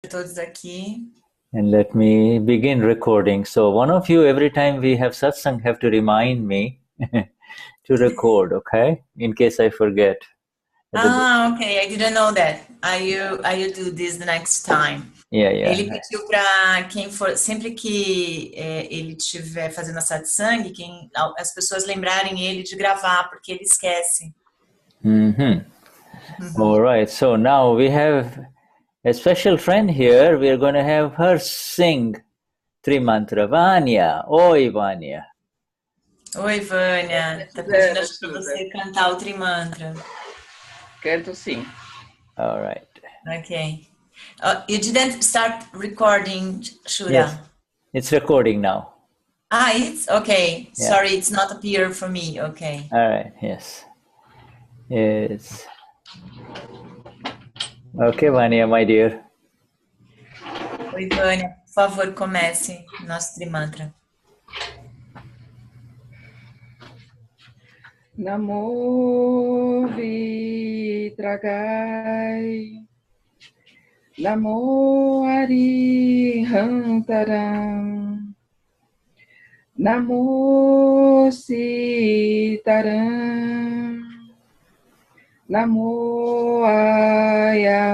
Todos aqui. And let me begin recording. So one of you, every time we have satsang, have to remind me to record, okay? In case I forget. Okay. I didn't know that. I will do this the next time. Yeah. Ele pediu para quem for, sempre que ele estiver fazendo a satsang, as pessoas lembrarem ele de gravar, porque ele esquece. All right. So now we have a special friend here. We are going to have her sing Trimantra. Vanya. Oi, Vanya. Oi, Vânia. Tá pedindo para você cantar o Trimantra. Canto sim. All right. Okay. You didn't start recording, Shuddha? Yes. It's recording now. It's okay. Yeah. Sorry, it's not appear for me. Okay. All right. Yes. Okay, Vanya, my dear. Oi, Vânia. Por favor, comece nosso Trimantra. Namo Vitragai Namo Arihantaram Namo Sitaram Namo Ayariyaram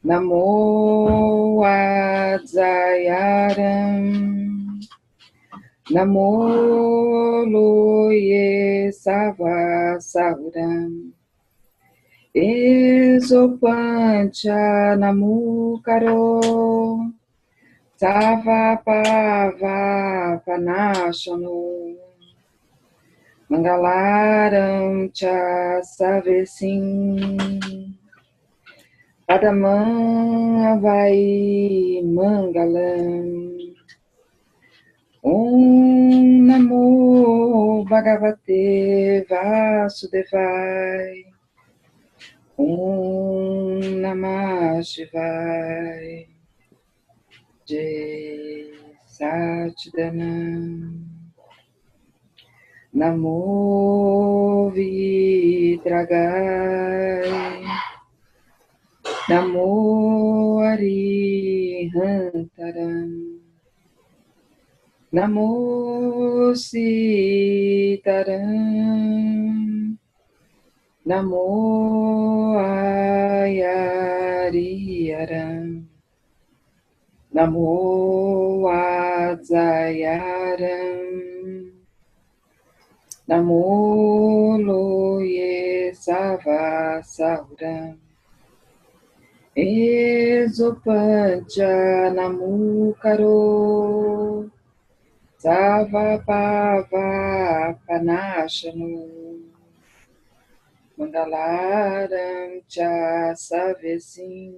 Namo Adzayaram Namo Loye Sava Sauram Esopancha Namu Karo Sava Pava Panashano Mangalaram Cha Savesim Padamam Avai Mangalam Namo Bhagavate Vasudevai Namah Shivaya Jai Satchidanand Namo Vitragai Namo Arihantaram Namo Sitaram Namo Ayariyaram Namo Adzayaram Namo Loye Sava Sauram Esopancha Namu Karo Sava Pava Panashanu Mangalaram Cha Savesim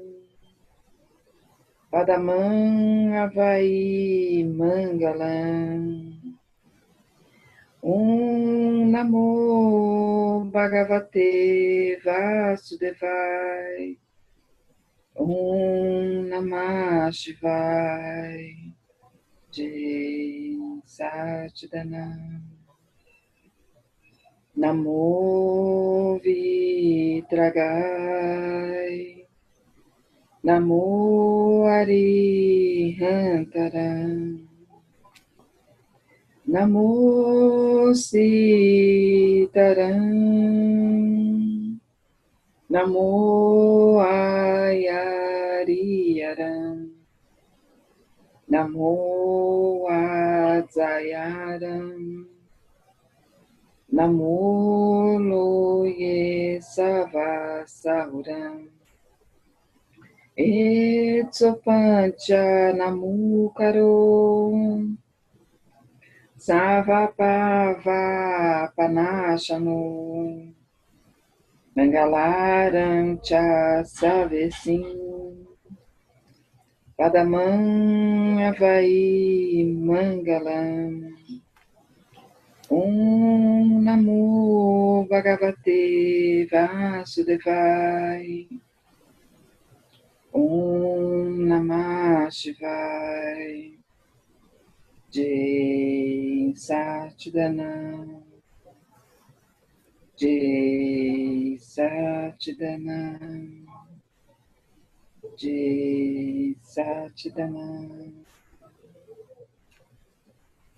Padamam Avai Mangalam Namo Bhagavate Vasudevai Namah Shivaya Jai Satchidanand Namo Vitragai Namo Arihantaram Namo Sitaram Namo Ayariyaram Namo Adzayaram Namo Loye Sava Sauram Etsopancha Namu Karo Sava Pava Panashano Mangalaram Cha Savesim Padamam Avai Mangalam Namo Bhagavate Vasudevai Namah Shivaya Jai Satchidanand Jai Satchidanand Jai Satchidananda.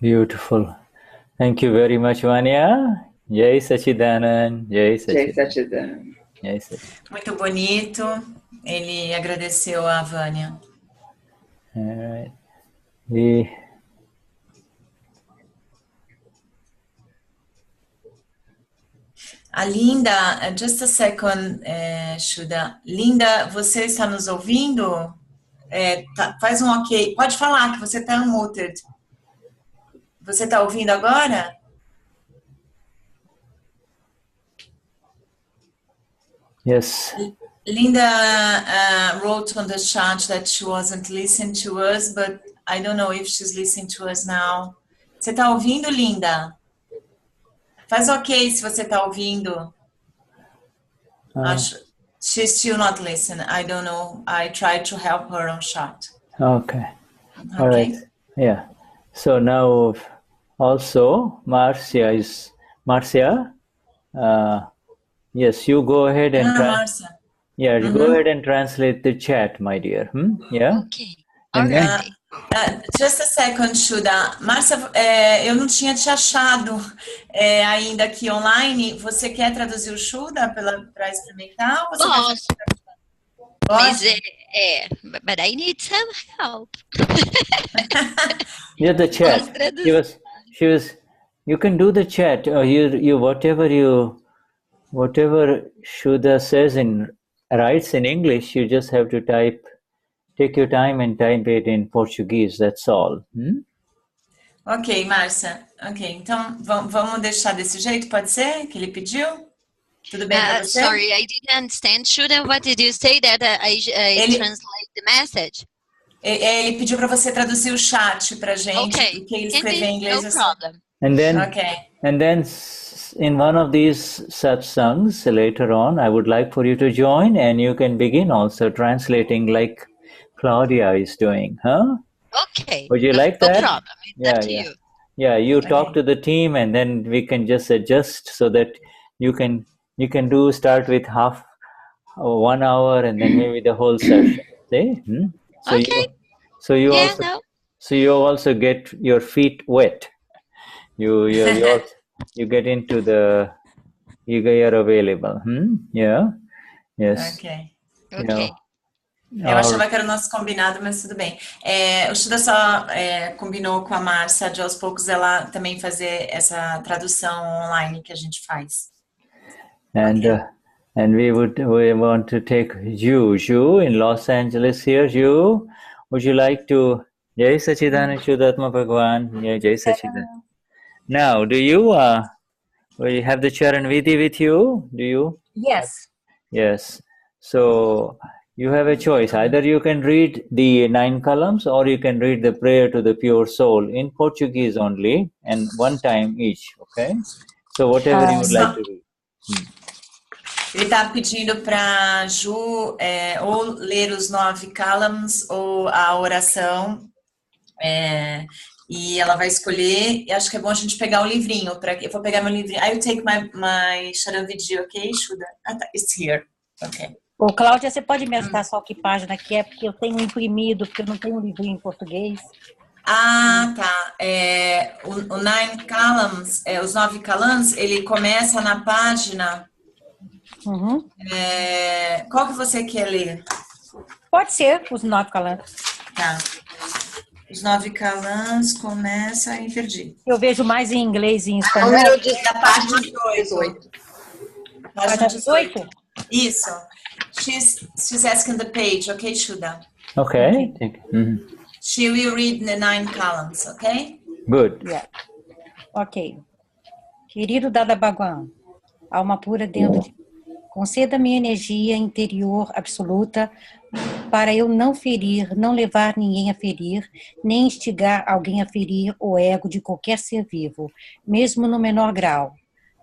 Beautiful. Thank you very much, Vanya. Jai Sachidanand. Jai Jai Sachidanand. Satchidananda. Jai Sachidanand. Muito bonito. Ele agradeceu a Vânia. All right. A Linda, just a second, Shuddha. Linda, você está nos ouvindo? Faz um ok. Pode falar que você está unmuted. Você está ouvindo agora? Yes. Linda wrote on the chat that she wasn't listening to us, but I don't know if she's listening to us now. Você está ouvindo, Linda? Faz ok se você está ouvindo. She's still not listening. I don't know. I tried to help her on chat. Okay. All right. Yeah. So now also Marcia. Yes, you go ahead and Marcia. Yeah, go ahead and translate the chat, my dear. Yeah. Okay. And then, just a second, Shuddha. Márcia, eu não tinha te achado ainda aqui online. Você quer traduzir o Shuddha para experimentar? Ou você Mas but I need some help. Yeah, the chat. She was. You can do the chat. Whatever Shuddha says writes in English, you just have to take your time and type it in Portuguese. That's all. Ok, Márcia. Ok, então vamos deixar desse jeito, pode ser? Que ele pediu? Tudo bem para você? Sorry, I didn't understand. Shuddha, what did you say that I translate the message? Ele pediu para você traduzir o chat para gente, Okay. porque ele escreveu em inglês. No problem. And then in one of these satsangs later on, I would like for you to join, and you can begin also translating like Claudia is doing, huh? Okay. Would you like that? No problem. It's up to you. Yeah, you talk to the team, and then we can just adjust so that you can start with half 1 hour, and then maybe the whole session. See? So you also get your feet wet. You get into you are available. Yeah. Yes. Ok. Okay. Eu achava que era o nosso combinado, mas tudo bem. O Shuddha só combinou com a Marcia de aos poucos ela também fazer essa tradução online que a gente faz. And we want to take Ju in Los Angeles here. Ju, would you like to? Jai Sachidanand Shuddhatma Bhagwan. Yeah, Jai Sachidanand. Now, do you have the Charan Vidhi with you? Do you? Yes. Yes. So you have a choice. Either you can read the 9 columns, or you can read the prayer to the pure soul in Portuguese only, and one time each. Okay. So whatever you would like to read. Ele está pedindo para Ju ou ler os 9 columns ou a oração. E ela vai escolher, e acho que é bom a gente pegar o livrinho. Eu vou pegar meu livrinho. I will take my Charan Vidhi, ok, Shuddha? It's here. Ok. Ô, Cláudia, você pode me ajudar só que página que é? Porque eu tenho imprimido, porque eu não tenho um livrinho em português. Ah, tá. O 9 columns, os 9 columns, ele começa na página... qual que você quer ler? Pode ser, os 9 columns. Tá. Os 9 columns começa em perdi. Eu vejo mais em inglês e em espanhol. Da página 18. Página 18? Isso. She's asking the page, okay, Shuddha? Okay. She will read the 9 columns, okay? Good. Yeah. Ok. Querido Dada Bhagwan, alma pura dentro de mim, conceda-me energia interior absoluta para eu não ferir, não levar ninguém a ferir, nem instigar alguém a ferir o ego de qualquer ser vivo, mesmo no menor grau.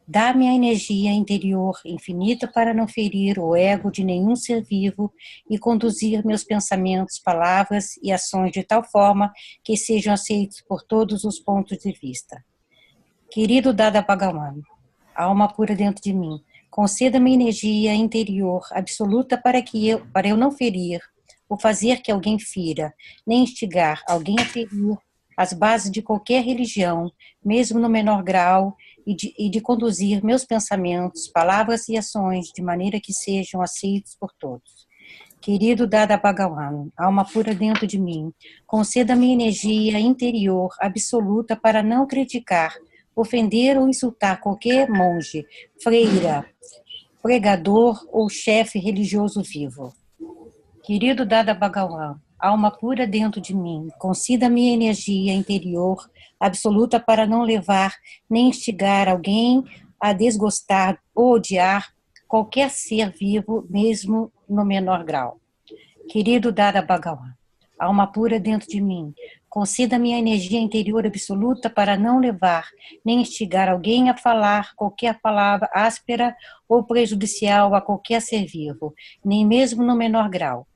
Dá-me a energia interior infinita para não ferir o ego de nenhum ser vivo e conduzir meus pensamentos, palavras e ações de tal forma que sejam aceitos por todos os pontos de vista. Querido Dada Bhagavan, alma pura dentro de mim, conceda-me energia interior absoluta para eu não ferir ou fazer que alguém fira, nem instigar alguém a ferir as bases de qualquer religião, mesmo no menor grau, e de conduzir meus pensamentos, palavras e ações de maneira que sejam aceitos por todos. Querido Dada Bhagavan, alma pura dentro de mim, conceda-me energia interior absoluta para não criticar, ofender ou insultar qualquer monge, freira, pregador ou chefe religioso vivo. Querido Dada Bhagavan, alma pura dentro de mim, conceda-me energia interior absoluta para não levar nem instigar alguém a desgostar ou odiar qualquer ser vivo, mesmo no menor grau. Querido Dada Bhagavan, alma pura dentro de mim, conceda-me a energia interior absoluta para não levar nem instigar alguém a falar qualquer palavra áspera ou prejudicial a qualquer ser vivo, nem mesmo no menor grau.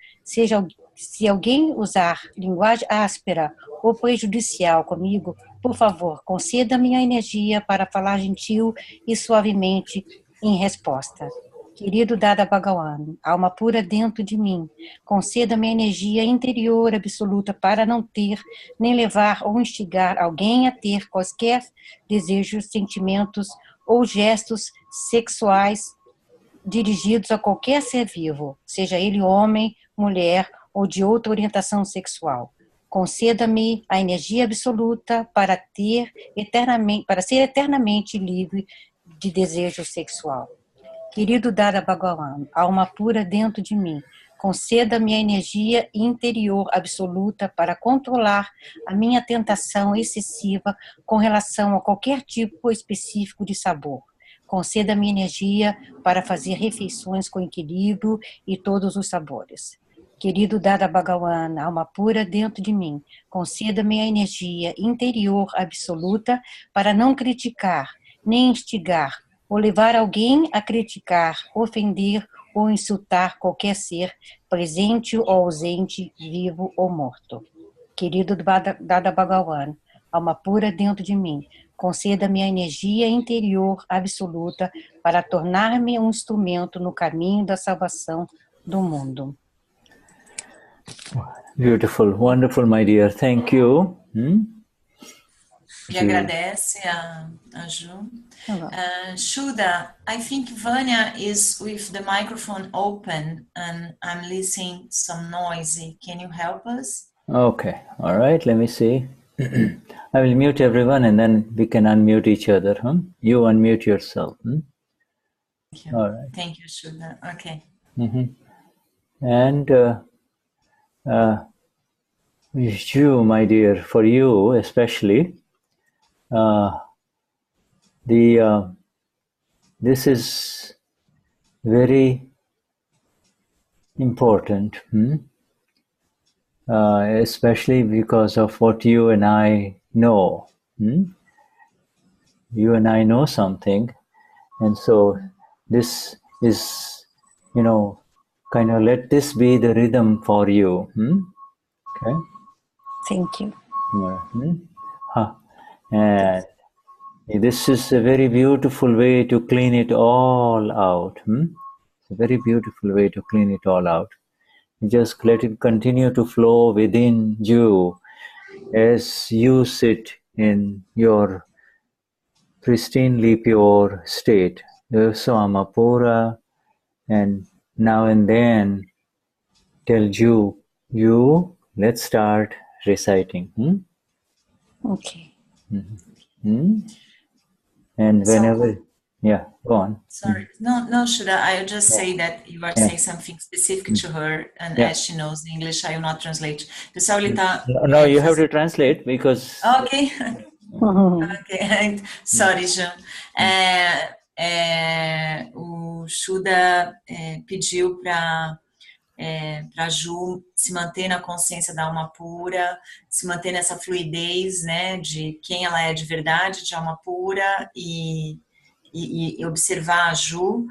Se alguém usar linguagem áspera ou prejudicial comigo, por favor, conceda-me a energia para falar gentil e suavemente em resposta. Querido Dada Bhagavan, alma pura dentro de mim, conceda-me a energia interior absoluta para não ter, nem levar ou instigar alguém a ter quaisquer desejos, sentimentos ou gestos sexuais dirigidos a qualquer ser vivo, seja ele homem, mulher ou de outra orientação sexual. Conceda-me a energia absoluta para ser eternamente livre de desejo sexual. Querido Dada Bhagavan, alma pura dentro de mim, conceda-me a energia interior absoluta para controlar a minha tentação excessiva com relação a qualquer tipo específico de sabor. Conceda-me energia para fazer refeições com equilíbrio e todos os sabores. Querido Dada Bhagavan, alma pura dentro de mim, conceda-me a energia interior absoluta para não criticar, nem instigar, ou levar alguém a criticar, ofender ou insultar qualquer ser, presente ou ausente, vivo ou morto. Querido Dada Bhagavan, alma pura dentro de mim, conceda-me a energia interior absoluta para tornar-me um instrumento no caminho da salvação do mundo. Beautiful, wonderful, my dear. Thank you. E agradece a Ju. Shuddha, I think Vanya is with the microphone open and I'm listening some noisy. Can you help us? Okay, all right, let me see. I will mute everyone and then we can unmute each other. You unmute yourself. Thank you. All right. Thank you, Shuddha. Okay. And you, my dear, for you especially, this is very important, especially because of what you and I know. You and I know something, and so this is, kind of let this be the rhythm for you. Okay. Thank you. And this is a very beautiful way to clean it all out. It's a very beautiful way to clean it all out. Just let it continue to flow within you as you sit in your pristinely pure state. So Amapura, and now and then tell you, let's start reciting. Okay. And whenever, go on. Sorry, no, Shuddha, I'll just say that you are saying something specific to her, and as she knows English, I will not translate. Pessoal, ele tá... No, you have to translate because... Okay. Okay. Sorry, Jean. O Shuddha pediu para Ju se manter na consciência da alma pura, se manter nessa fluidez, né, de quem ela é de verdade, de alma pura, e observar a Ju,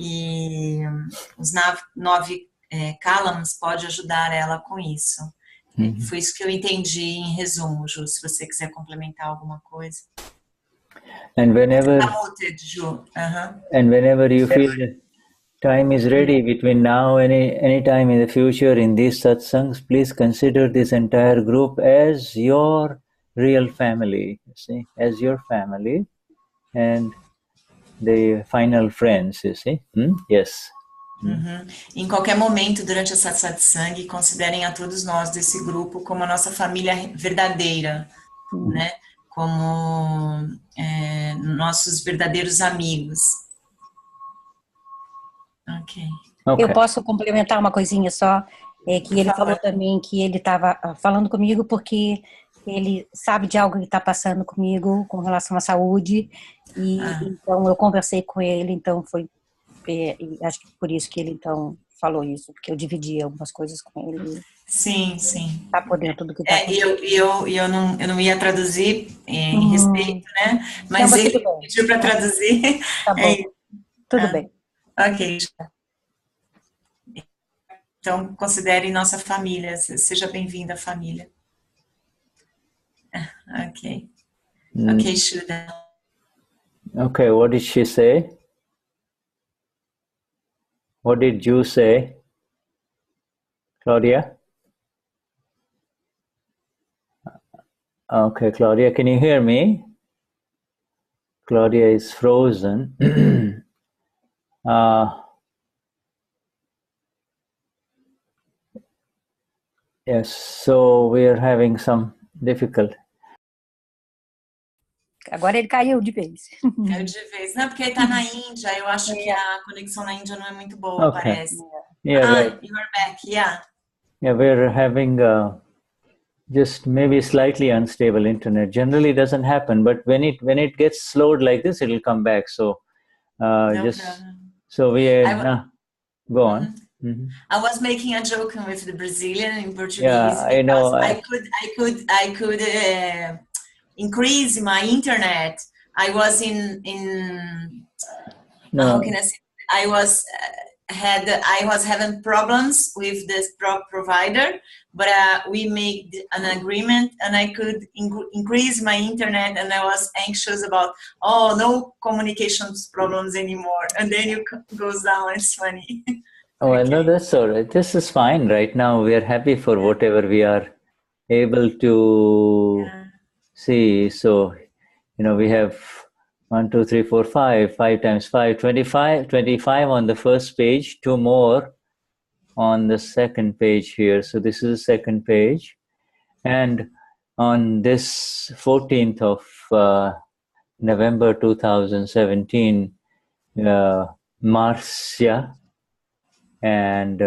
e os 9 calams pode ajudar ela com isso. Foi isso que eu entendi em resumo, Ju, se você quiser complementar alguma coisa. And whenever, Ju. and whenever you feel time is ready between now and any time in the future in these satsangs, please consider this entire group as your real family, you see, as your family and the final friends, you see. Yes. Em qualquer momento durante essa satsang, considerem a todos nós desse grupo como a nossa família verdadeira, né? Como nossos verdadeiros amigos. Ok. Eu posso complementar uma coisinha só? Que ele falou também que ele estava falando comigo porque ele sabe de algo que está passando comigo com relação à saúde, e então eu conversei com ele, então foi, acho que por isso que ele então falou isso, porque eu dividi algumas coisas com ele. Sim, sim. Tá por dentro do que tá eu não ia traduzir em respeito, né? Mas ele pediu para traduzir. Tá bom. Tudo bem. Ok. Então, considere nossa família. Seja bem-vindo à família. Ok. Ok, Shuddha. Okay, what did she say? What did you say, Claudia? Okay, Claudia, can you hear me? Claudia is frozen. Yes, so we are having some difficulty. Agora ele caiu de vez. Caiu de vez. Não, porque ele está na Índia. Eu acho que a conexão na Índia não é muito boa, parece. Yeah, you are back, yeah. Yeah, we're having just maybe slightly unstable internet. Generally it doesn't happen, but when it gets slowed like this, it'll come back. So so we go on. I was making a joke with the Brazilian in Portuguese. Yeah, I know. I could increase my internet. I was how can I say? I was having problems with this provider, but we made an agreement, and I could increase my internet, and I was anxious about no communications problems anymore, and then it goes down. It's funny. Oh, okay. No, that's all right. This is fine right now. We are happy for whatever we are able to see. So, we have 1, 2, 3, 4, 5 times 5, 25 on the first page, 2 more on the second page here. So this is the second page. And on this 14th of November 2017, Marcia and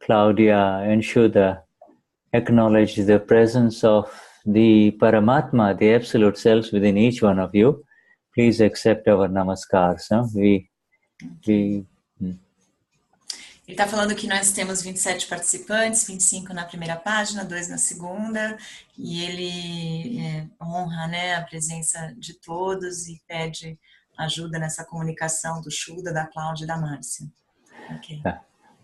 Claudia and Shuddha acknowledge the presence of the Paramatma, the Absolute Self within each one of you. Please accept our namaskars. Ele está falando que nós temos 27 participantes, 25 na primeira página, 2 na segunda, e ele honra, né, a presença de todos e pede ajuda nessa comunicação do Shuddha, da Claudia e da Márcia. Okay.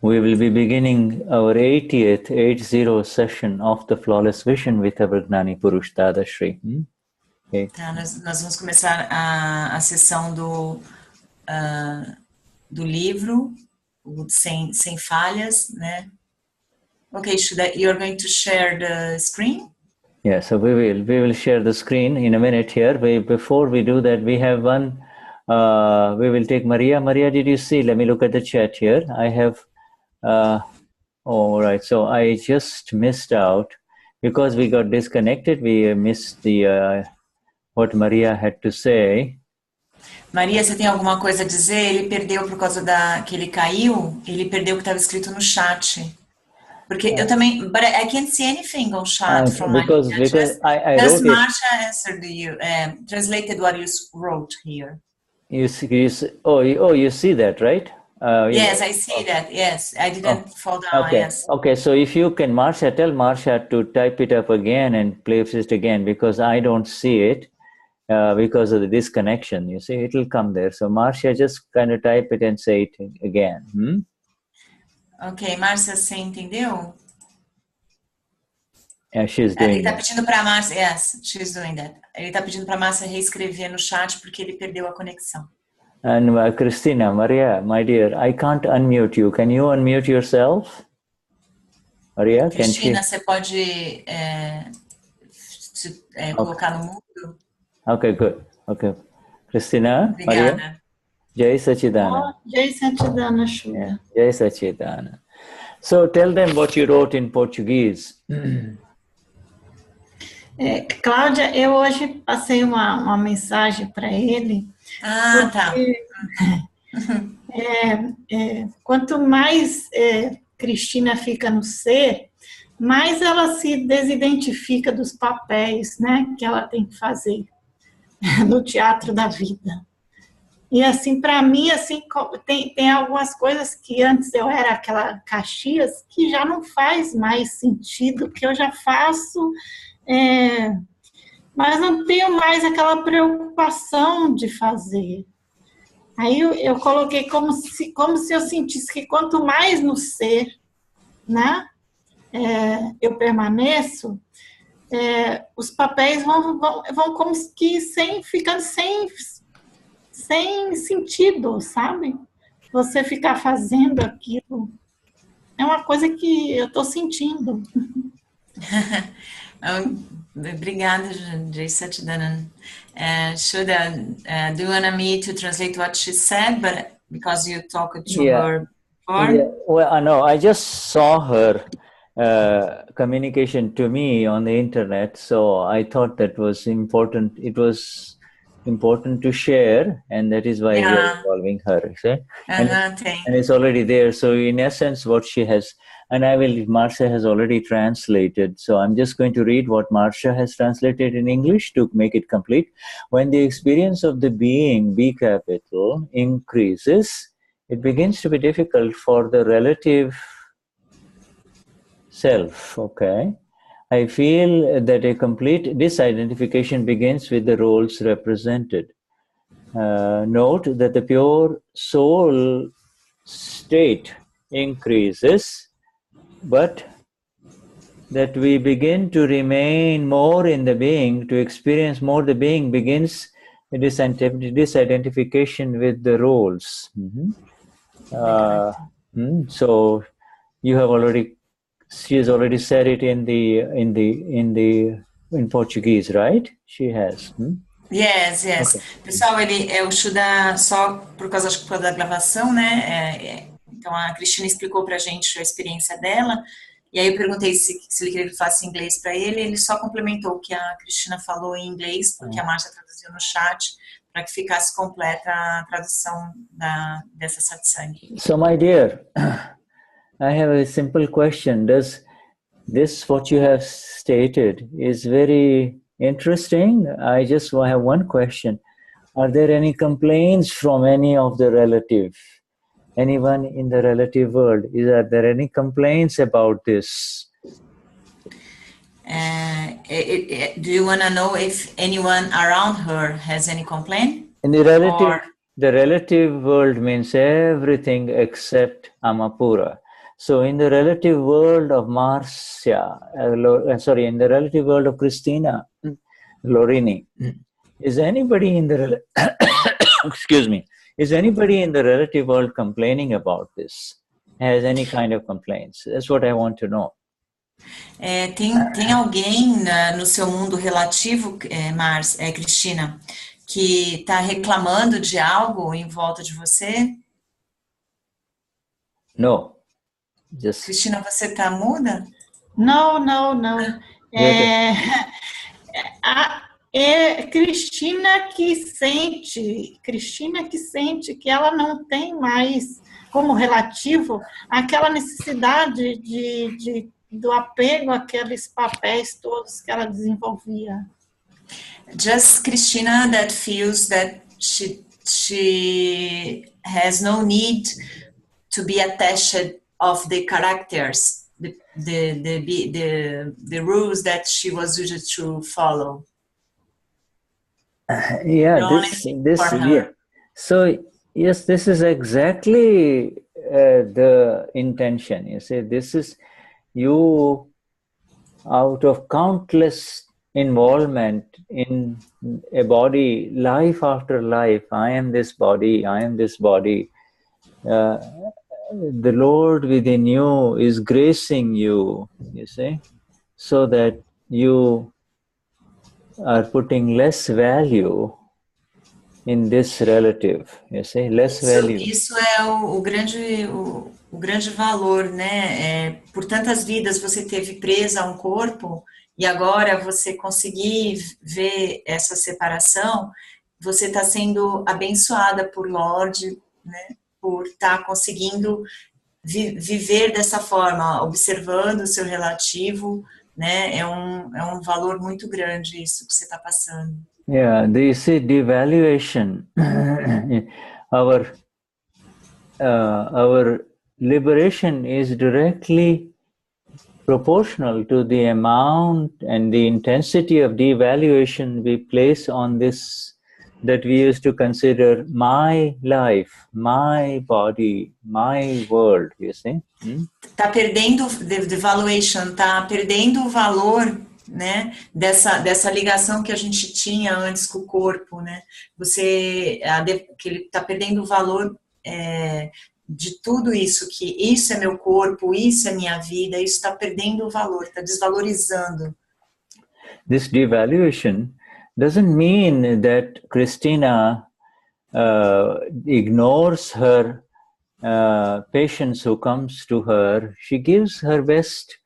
We will be beginning our 80th session of the Flawless Vision with our Gnani Purush Dadashri. Okay. Tá, nós vamos começar a sessão do livro, sem falhas, né? Okay, Shuddha, you're going to share the screen? Yeah, so we will share the screen in a minute here. Before we do that, we have one, we will take Maria. Maria, did you see? Let me look at the chat here. I have, all right, so I just missed out because we got disconnected. We missed the, what Maria had to say. Maria, você tem alguma coisa a dizer? Ele perdeu por causa que ele caiu, ele perdeu o que estava escrito no chat. Porque eu também, but I can't see anything on chat from because I wrote Marcia answered you, translated what you wrote here. You see that, right? Yes, I see that. Yes, I didn't fall down. Okay. Yes. Okay, so if you can, Marcia, tell Marcia to type it up again and place it again because I don't see it because of the disconnection. You see, it will come there. So Marcia, just kind of type it and say it again. Ok, Márcia, você entendeu? Yeah, she's doing Ele está pedindo para a Márcia, yes, she's doing that. Ele está pedindo para a Márcia reescrever no chat porque ele perdeu a conexão. And Christina, Maria, my dear, I can't unmute you. Can you unmute yourself? Maria, Cristina, can she? você pode colocar no mudo? Okay, good. Okay. Christina, Maria, Obrigada. Jai Sachidana. Jai Sachidana, Shuddha. Yeah, Jai Sachidana. So tell them what you wrote in Portuguese. Cláudia, eu hoje passei uma mensagem para ele. Ah, tá. Quanto mais Cristina fica no ser, mais ela se desidentifica dos papéis, né, que ela tem que fazer no teatro da vida. E assim, para mim, assim, tem algumas coisas que antes eu era aquela Caxias que já não faz mais sentido, que eu já faço, mas não tenho mais aquela preocupação de fazer. Aí eu coloquei como se eu sentisse que quanto mais no ser, né, eu permaneço, os papéis vão como que ficando sem sentido, sabe? Você ficar fazendo aquilo. É uma coisa que eu estou sentindo. Obrigada, Jai Sachidana. Shuddha, do you want me to translate what she said? But because you talked to her before? Yeah. Well, no, I just saw her communication to me on the internet, so I thought that was important. It was important to share, and that is why we are involving her. And it's already there. So in essence, what she has, and Marcia has already translated. So I'm just going to read what Marcia has translated in English to make it complete. When the experience of the being, B capital, increases, it begins to be difficult for the relative self, okay? I feel that a complete disidentification begins with the roles represented. Note that the pure soul state increases, but that we begin to remain more in the being, to experience more the being, begins a disidentification with the roles. So you have already. She has already said it in Portuguese, right? She has. Yes. Okay. Pessoal, o Shuddha, só por causa da gravação, né? Então a Cristina explicou pra gente a experiência dela, e aí eu perguntei se ele queria que eu falasse inglês para ele só complementou o que a Cristina falou em inglês, porque a Marcia traduziu no chat, para que ficasse completa a tradução dessa satsang. So, my dear, I have a simple question. Does this, what you have stated, is very interesting? I just have one question. Are there any complaints from any of the relative? Anyone in the relative world? Are there any complaints about this? Do you want to know if anyone around her has any complaint? In the relative world means everything except Amapura. So in the relative world of Marcia, in the relative world of Christina, Lorini, is anybody in the excuse me? Is anybody in the relative world complaining about this? Has any kind of complaints? That's what I want to know. Tem alguém no seu mundo relativo, Cristina, que está reclamando de algo em volta de você? No. Cristina, você está muda? Não. Cristina que sente que ela não tem mais como relativo aquela necessidade do apego àqueles papéis todos que ela desenvolvia. Just Cristina that feels that she has no need to be attached of the characters, the rules that she was used to follow. So yes, this is exactly the intention. You see, this is you out of countless involvement in a body, life after life. I am this body, I am this body. The Lord within you is gracing you, you see, so that you are putting less value in this relative, you see, less value. Isso é o grande valor, né? Por tantas vidas você teve presa a um corpo e agora você conseguir ver essa separação, você está sendo abençoada por Lorde, né? Por estar conseguindo viver dessa forma, observando o seu relativo, né? É um valor muito grande isso que você está passando. Yeah, they say devaluation. Our liberation is directly proportional to the amount and the intensity of devaluation we place on this, that we used to consider my life, my body, my world, you see? Tá perdendo, devaluation, tá perdendo o valor, né, dessa ligação que a gente tinha antes com o corpo, né? Que ele tá perdendo o valor de tudo isso, que isso é meu corpo, isso é minha vida, isso está perdendo o valor, está desvalorizando. This devaluation doesn't mean that Christina ignores her patients who comes to her. She gives her best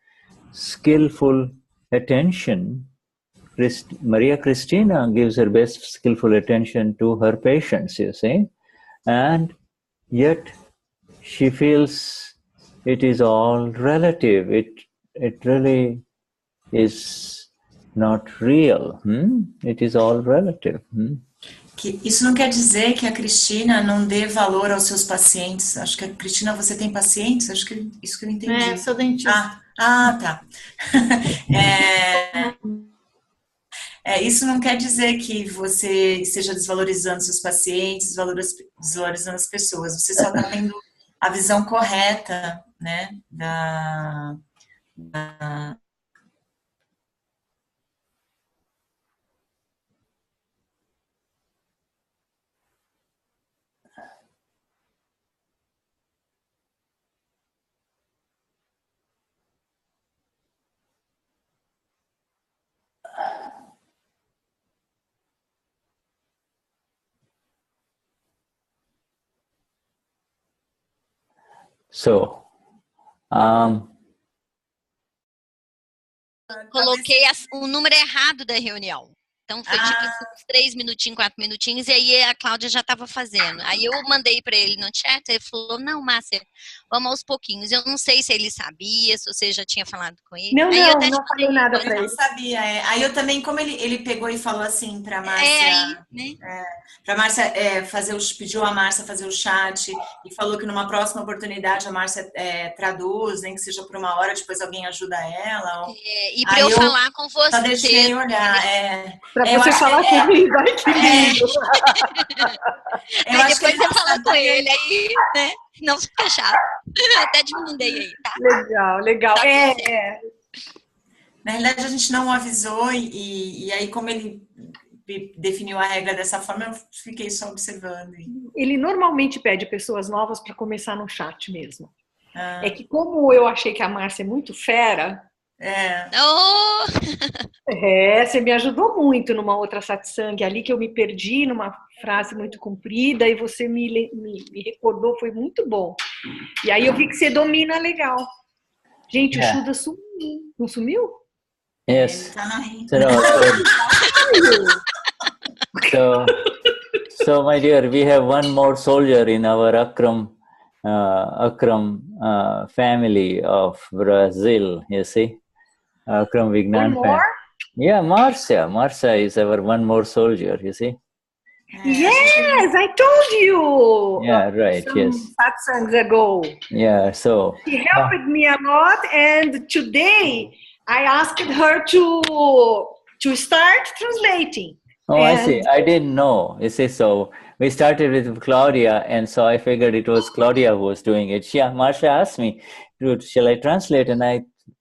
skillful attention. Maria Cristina gives her best skillful attention to her patients, you see, and yet she feels it is all relative. It really is not real. It is all relative. Que isso não quer dizer que a Cristina não dê valor aos seus pacientes. Acho que a Cristina, você tem pacientes? Acho que isso que eu entendi. Sou dentista. Tá. Isso não quer dizer que você esteja desvalorizando seus pacientes, desvalorizando as pessoas. Você só está tendo a visão correta, né, So, Coloquei o número errado da reunião. Então foi tipo uns 3 minutinhos, 4 minutinhos, e aí a Cláudia já estava fazendo. Aí eu mandei para ele no chat, ele falou, não, Márcia, vamos aos pouquinhos. Eu não sei se ele sabia, se você já tinha falado com ele. Não, aí não, eu até não falei nada para ele. Não sabia, Aí eu também, como ele pegou e falou assim para Márcia, para Márcia pediu a Márcia fazer o chat e falou que numa próxima oportunidade a Márcia traduz, nem que seja por 1 hora, depois alguém ajuda ela. E para eu falar com você. Só deixei olhar, Para você falar comigo, ai que lindo. Eu acho que depois você fala com ele, aí, né? Não fica chato. Eu até te mandei aí, tá? Legal. Tá Na realidade, a gente não avisou e aí, como ele definiu a regra dessa forma, eu fiquei só observando. Ele normalmente pede pessoas novas para começar no chat mesmo. É que como eu achei que a Márcia é muito fera, você me ajudou muito numa outra satsang ali, que eu me perdi numa frase muito comprida e você me recordou, foi muito bom. E aí eu vi que você domina legal. Gente, o Shuddha sumiu. Não sumiu? Yes. So my dear, we have one more soldier in our Akram family of Brazil, you see. Akram Vignan. One more? Yeah, Marcia. Marcia is our one more soldier, you see. Yes, I told you. Yeah, right, yes. Satsangs ago. Yeah, so. She helped me a lot, and today I asked her to start translating. Oh, I see. I didn't know. You see, so we started with Claudia, and so I figured it was Claudia who was doing it. Marcia asked me, shall I translate? And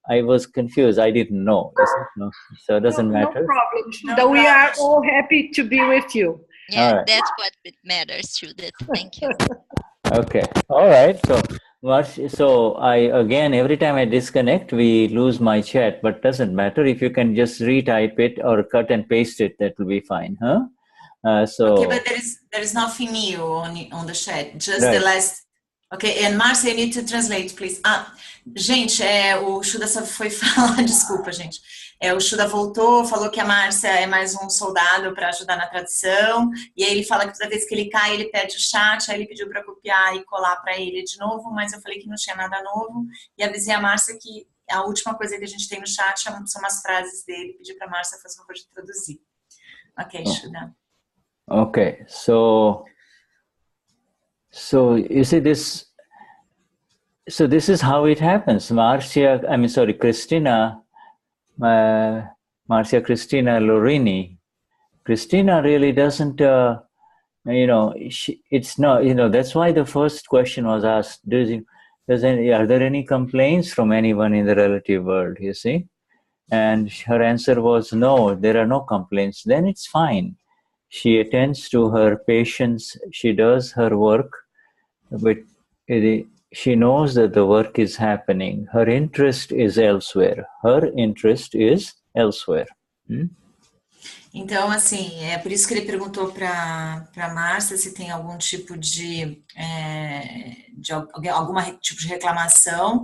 I was confused. I didn't know. No, so it doesn't matter. No problem, Shuddha. We are all happy to be with you. Yeah, right. that's what matters, Shuddha. Thank you. Okay. All right. So again, every time I disconnect, we lose my chat, but doesn't matter. If you can just retype it or cut and paste it, that will be fine, huh? Okay, but there is nothing new on the chat. Just right. The last. Okay, and Marcia, you need to translate, please. Gente, o Shuddha só foi falar, desculpa, gente. O Shuddha voltou, falou que a Marcia é mais um soldado para ajudar na tradução, e aí ele fala que toda vez que ele cai, ele pede o chat, aí ele pediu para copiar e colar para ele de novo, mas eu falei que não tinha nada novo, e avisei a Marcia que a última coisa que a gente tem no chat são umas frases dele, pedi para a Marcia fazer favor de traduzir. Ok, Shuddha. Okay, so you see this. So this is how it happens. Cristina Lorini. Cristina really doesn't. It's not. That's why the first question was asked. Are there any complaints from anyone in the relative world? You see, and her answer was no. There are no complaints. Then it's fine. She attends to her patients. She does her work, but she knows that the work is happening. Her interest is elsewhere. Her interest is elsewhere. Então, assim, é por isso que ele perguntou para Márcia se tem algum tipo de algum tipo de reclamação,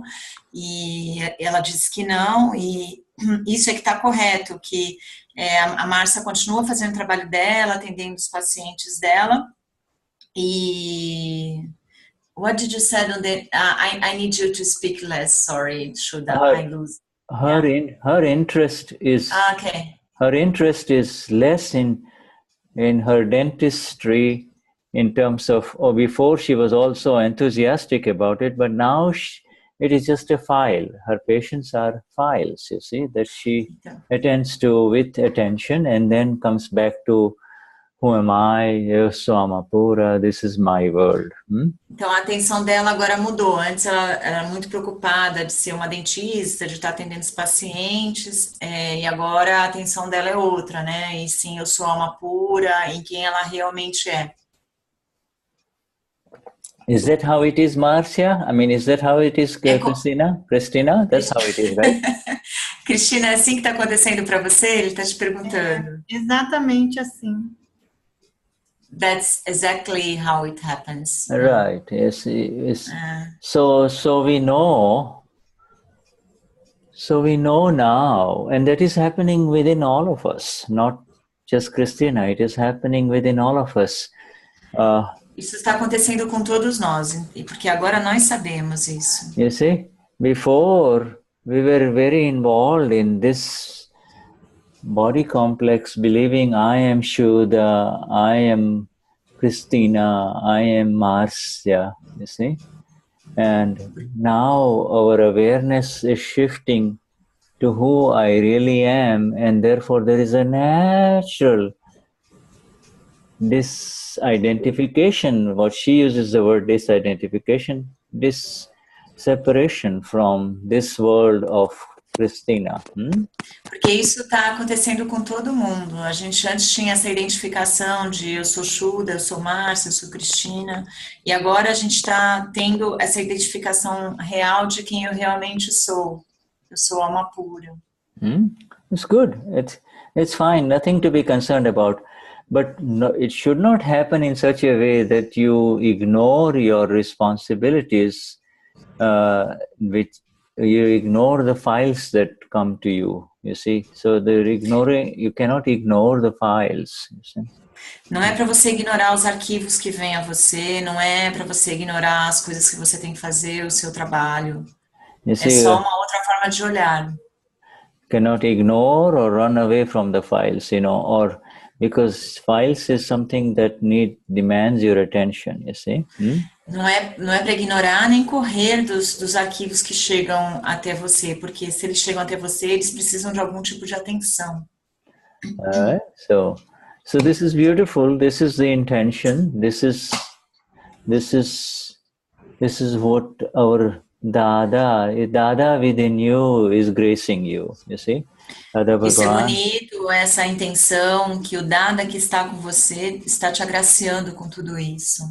e ela disse que não, e isso é que está correto, que a Márcia continua fazendo o trabalho dela, atendendo os pacientes dela, e... What did you say on the? I need you to speak less. Sorry, Shuddha, I lose. Her interest is okay. Her interest is less in her dentistry, in terms of. Before she was also enthusiastic about it, but now it is just a file. Her patients are files. You see that she attends to with attention, and then comes back to. Who am I? Eu sou Amapura, this is my world. Então a atenção dela agora mudou. Antes ela era muito preocupada de ser uma dentista, de estar atendendo os pacientes, e agora a atenção dela é outra, né? E sim, eu sou Amapura, em quem ela realmente é. Is that how it is, Marcia? Is that how it is, Cristina? Cristina, that's how it is, right? Cristina, é assim que está acontecendo para você? Ele está te perguntando. Exatamente assim. That's exactly how it happens. Right. Yes. So we know. So we know now, and that is happening within all of us, not just Christina. It is happening within all of us. Isso está acontecendo com todos nós, e porque agora nós sabemos isso. You see, before we were very involved in this body complex, believing I am Shuddha, I am Christina, I am Marcia, you see. And now our awareness is shifting to who I really am, and therefore there is a natural disidentification. What she uses the word disidentification, this separation from this world of Cristina. Porque isso está acontecendo com todo mundo. A gente antes tinha essa identificação de eu sou Shuddha, eu sou Marcia, eu sou Cristina, e agora a gente está tendo essa identificação real de quem eu realmente sou. Eu sou alma pura. It's good. It's fine. Nothing to be concerned about. But no, it should not happen in such a way that you ignore your responsibilities, which you ignore the files that come to you. You see, so you cannot ignore the files. You see? Não é para você ignorar os arquivos que vêm a você, não é para você ignorar as coisas que você tem que fazer, o seu trabalho. É só uma outra forma de olhar. Cannot ignore or run away from the files, or because files is something that demands your attention, you see. Não é para ignorar nem correr dos arquivos que chegam até você, porque se eles chegam até você, eles precisam de algum tipo de atenção. So this is beautiful. This is the intention. This is what our Dada within you is gracing you, you see. Isso é bonito, essa intenção que o Dada que está com você está te agraciando com tudo isso.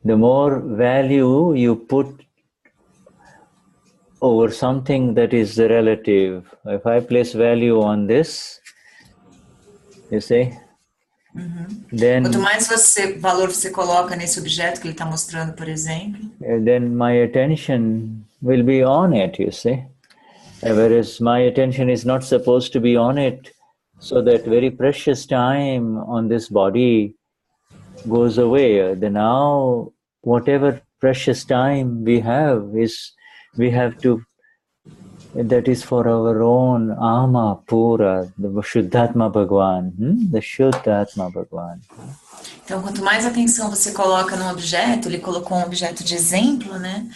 The more value you put over something that is relative. If I place value on this, you see, then quanto mais valor você coloca nesse objeto que ele está mostrando, por exemplo, then my attention will be on it, you see. Whereas my attention is not supposed to be on it, so that very precious time on this body goes away. Then now, whatever precious time we have that is for our own Ama Pura, the Shuddhatma Bhagwan, the Shuddhatma Bhagwan. Então, quanto mais atenção você coloca no objeto, ele colocou um objeto de exemplo, né?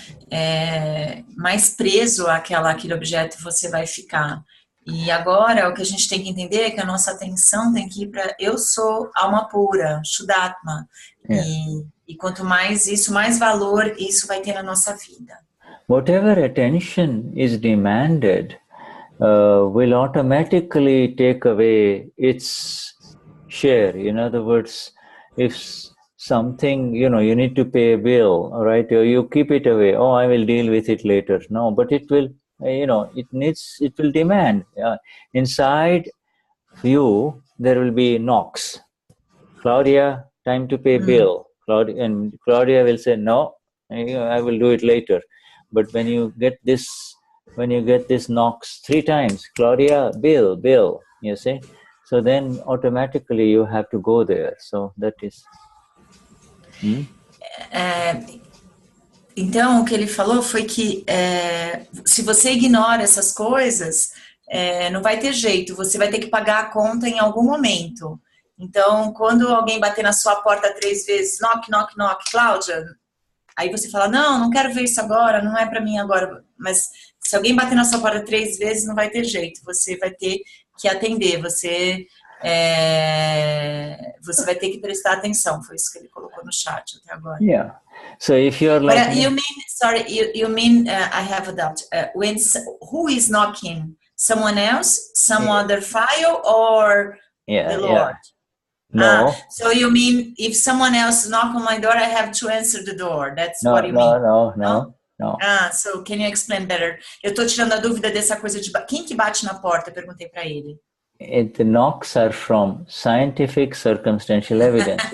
Mais preso àquele objeto você vai ficar. E agora, o que a gente tem que entender é que a nossa atenção tem que ir para eu sou alma pura, Shuddhatma. E quanto mais isso, mais valor isso vai ter na nossa vida. Whatever attention is demanded will automatically take away its share. In other words, if something, you need to pay a bill, all right, you keep it away. Oh, I will deal with it later. No, but it will, it will demand. Inside you, there will be knocks. Claudia, time to pay bill. Claudia will say, no, I will do it later. But when you get this knocks 3 times, Claudia, bill, you see, so then automatically you have to go there. So that is. Então, o que ele falou foi que se você ignora essas coisas, não vai ter jeito, você vai ter que pagar a conta em algum momento. Então, quando alguém bater na sua porta 3 vezes, knock, knock, knock, Cláudia, aí você fala, não quero ver isso agora, não é para mim agora. Mas se alguém bater na sua porta 3 vezes, não vai ter jeito, você vai ter que atender, você vai ter que prestar atenção. Foi isso que ele colocou no chat até agora. Yeah. So if you're like... But you mean, I have a doubt. Who is knocking? Someone else? Some other file? Or the Lord? No. So you mean if someone else knock on my door, I have to answer the door? That's what you mean? No. So can you explain better? Eu estou tirando a dúvida dessa coisa de quem que bate na porta, eu perguntei para ele. The knocks are from scientific circumstantial evidence.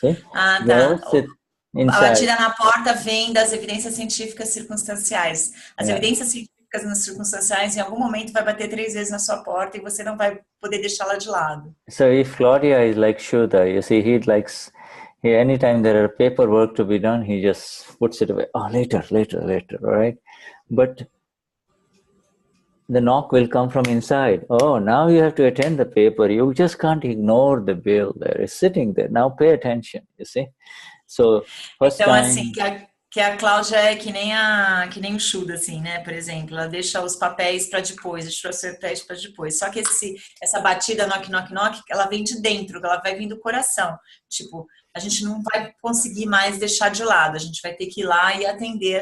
See? Tá. A batida na porta vem das evidências científicas circunstanciais. As evidências científicas circunstanciais em algum momento vai bater 3 vezes na sua porta e você não vai poder deixá-la de lado. So if Claudia is like Shuddha, you see, anytime there are paperwork to be done, he just puts it away. Oh, later, all right? But the knock will come from inside. Oh, now you have to attend the paper. You just can't ignore the bill there. It's sitting there. Now pay attention, you see? So, first então, time... assim, que a Cláudia é que nem o Shuddha, assim, né? Por exemplo, ela deixa os papéis para depois, deixa os papéis para depois. Só que essa batida knock, knock, knock, ela vem de dentro, ela vai vir do coração. Tipo, a gente não vai conseguir mais deixar de lado, a gente vai ter que ir lá e atender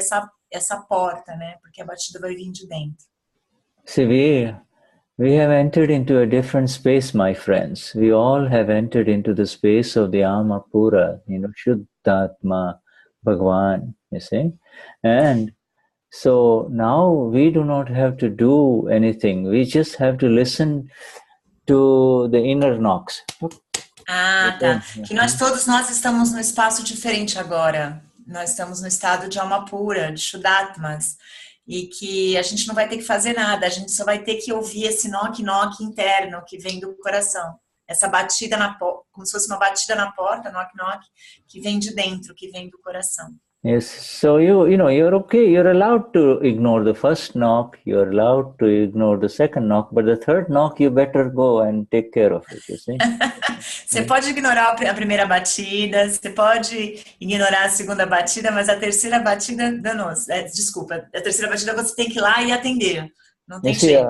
essa porta, né? Porque a batida vai vir de dentro. See, we have entered into a different space, my friends. We all have entered into the space of the Ama Pura, Shuddhatma Bhagwan, you see. And so now we do not have to do anything. We just have to listen to the inner knocks. Tá. Que todos nós estamos num espaço diferente agora. Nós estamos no estado de alma pura, de Shuddhatmas. E que a gente não vai ter que fazer nada, a gente só vai ter que ouvir esse knock-knock interno que vem do coração. Essa batida como se fosse uma batida na porta, knock-knock, que vem de dentro, que vem do coração. Yes, so you're okay, you're allowed to ignore the first knock, you're allowed to ignore the second knock, but the third knock you better go and take care of it, you see. Você pode ignorar a primeira batida, você pode ignorar a segunda batida, mas a terceira batida, desculpa, a terceira batida você tem que ir lá e atender, não tem jeito.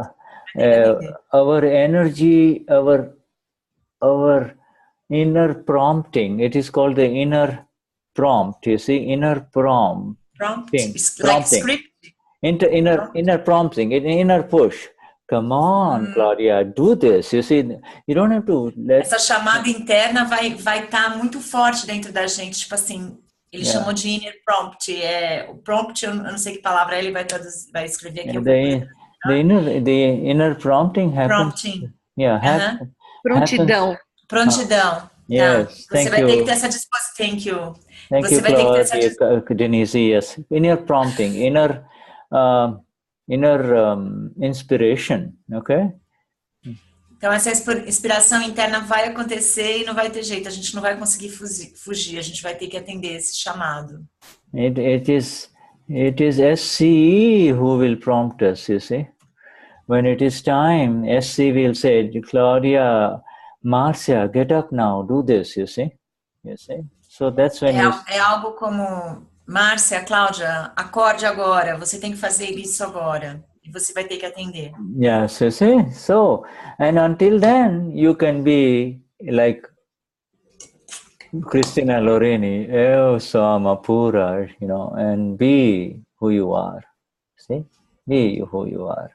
Our energy, our inner prompting, it is called the inner prompt, you see, inner prompt Prompt, like prompting. script. Inner prompting, inner push. Come on, Claudia, do this. You see, you don't have to let... Essa chamada interna vai estar muito forte dentro da gente, tipo assim, ele chamou de inner prompt, o prompt, eu não sei que palavra ele vai escrever aqui. The inner prompting happens. Prompting. Prontidão. Prontidão. Yes, tá. Você vai ter que ter essa disposição. Thank you. Thank you, Claudia, Denise. Yes, inner prompting, inner inspiration. Okay. Então essa inspiração interna vai acontecer e não vai ter jeito. A gente não vai conseguir fugir. A gente vai ter que atender esse chamado. It is SCE who will prompt us. You see, when it is time, SC will say, Claudia, Marcia, get up now, do this. You see. So that's when é algo como, Márcia, Cláudia, acorde agora, você tem que fazer isso agora. E você vai ter que atender. Yes, you see. So, and until then, you can be like Cristina Lorini, eu sou uma pura, and be who you are. See? Be who you are.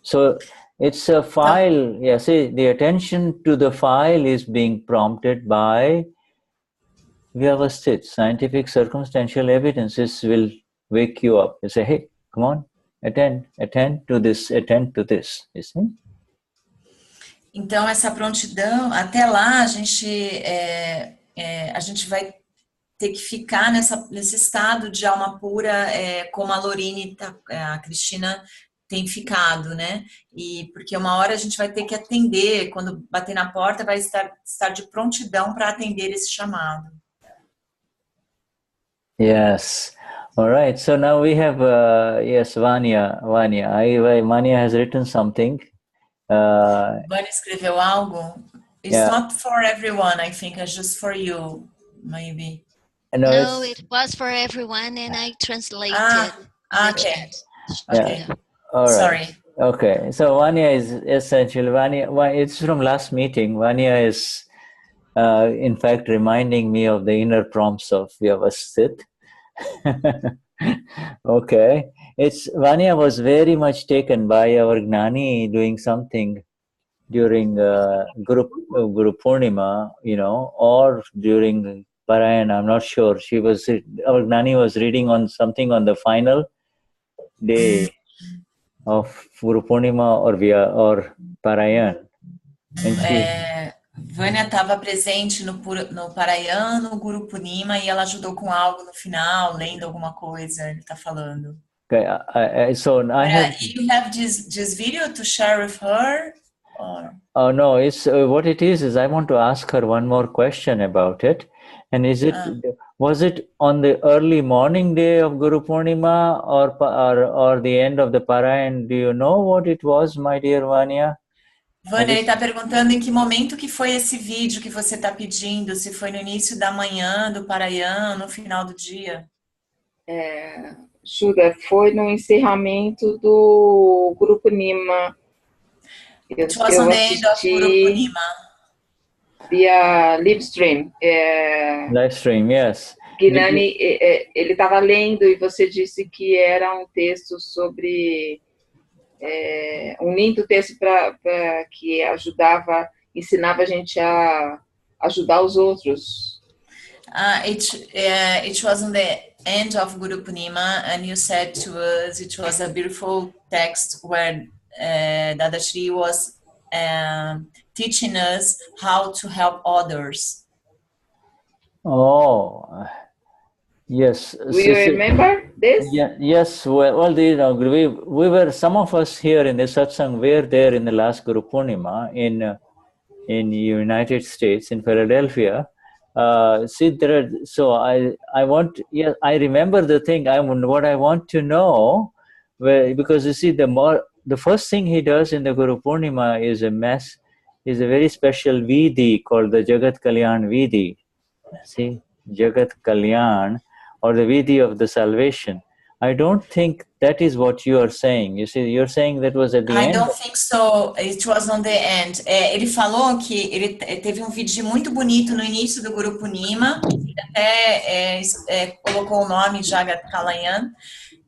So, it's a file, the attention to the file is being prompted by Vyavasthit, scientific circumstantial evidences will wake you up. You say, hey, come on, attend to this, you see? Então, essa prontidão, até lá, a gente vai ter que ficar nesse estado de alma pura, como a Lorine, a Cristina tem ficado, né? E porque uma hora a gente vai ter que atender, quando bater na porta, vai estar de prontidão para atender esse chamado. Yes. All right. So now we have, Vanya. Vanya has written something. Vanya escreveu algo. It's not for everyone, I think. It's just for you, maybe. No, it was for everyone, and I translated. Okay. Okay. All right. Sorry. Okay. So Vanya is essentially, it's from last meeting. Vanya is, in fact, reminding me of the inner prompts of Vyavasthit. Okay. Vanya was very much taken by our Gnani doing something during Guru Purnima, or during Parayan, I'm not sure. Our Gnani was reading on something on the final day of Guru Purnima or Parayan. And Vânia estava presente no Parayan, no Guru Purnima, e ela ajudou com algo no final, lendo alguma coisa, ele está falando. Okay, so you have this video to share with her? Or? Oh no, it's what it is I want to ask her one more question about it. And was it on the early morning day of Guru Purnima or the end of the Parayan? Do you know what it was, my dear Vanya? Vânia, ele está perguntando em que momento que foi esse vídeo que você está pedindo, se foi no início da manhã do Parayan, no final do dia. Shuddha, foi no encerramento do Guru Purnima. It was on the end of Guru Purnima. Via live stream. Live stream, yes. Gnani, ele estava lendo e você disse que era um texto sobre... um lindo texto que ensinava a gente a ajudar os outros. It was on the end of Guru Purnima, and you said to us it was a beautiful text where Dadashri was teaching us how to help others. Oh, yes. Do you remember this? Yeah, yes. Well, we were, some of us here in the Satsang were there in the last Guru Purnima in United States, in Philadelphia. I remember the thing. What I want to know, because you see, the first thing he does in the Guru Purnima is a very special Vidhi called the Jagat Kalyan Vidhi. See, Jagat Kalyan, or the Vidhi of the salvation. I don't think that is what you are saying. You see, you're saying that was at the end? I don't think so. It was on the end. Ele falou que ele teve um vídeo muito bonito no início do grupo Nima, até colocou o nome Jagat Kalayan,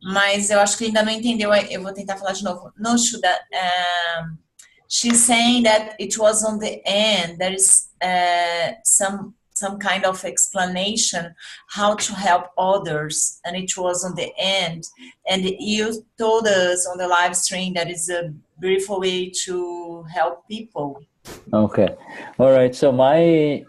mas eu acho que ele ainda não entendeu. Eu vou tentar falar de novo. No, Shuddha, she's saying that it was on the end. There is some kind of explanation how to help others, and it was on the end. And you told us on the live stream that is a beautiful way to help people. Okay, all right. So my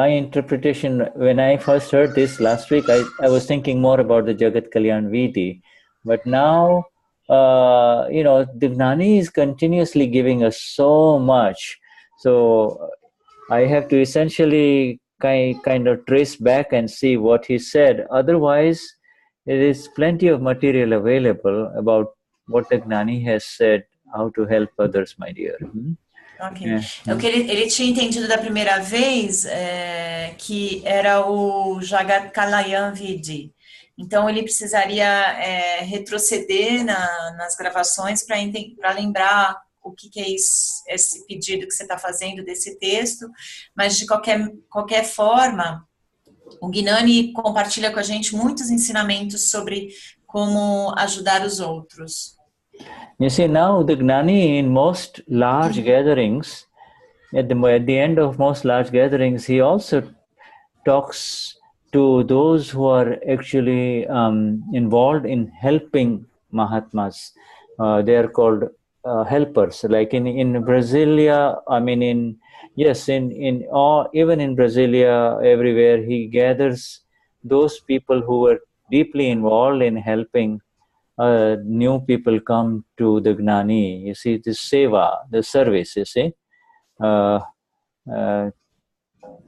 interpretation, when I first heard this last week, I was thinking more about the Jagat Kalyan Vidi, but now the Gnani is continuously giving us so much. So I have to essentially kind of trace back and see what he said. Otherwise, there is plenty of material available about what the Gnani has said, how to help others, my dear. Ok. O que ele tinha entendido da primeira vez que era o Jagat Kalayan Vidi. Então, ele precisaria retroceder nas gravações para lembrar o que é esse pedido que você está fazendo desse texto, mas de qualquer forma, o Gnani compartilha com a gente muitos ensinamentos sobre como ajudar os outros. You see, now the Gnani in most large gatherings, at the end of most large gatherings, he also talks to those who are actually involved in helping Mahatmas. They are called helpers, like in Brasilia. I mean, even in Brasilia, everywhere he gathers those people who were deeply involved in helping new people come to the Gnani. You see, the seva, the service. You see,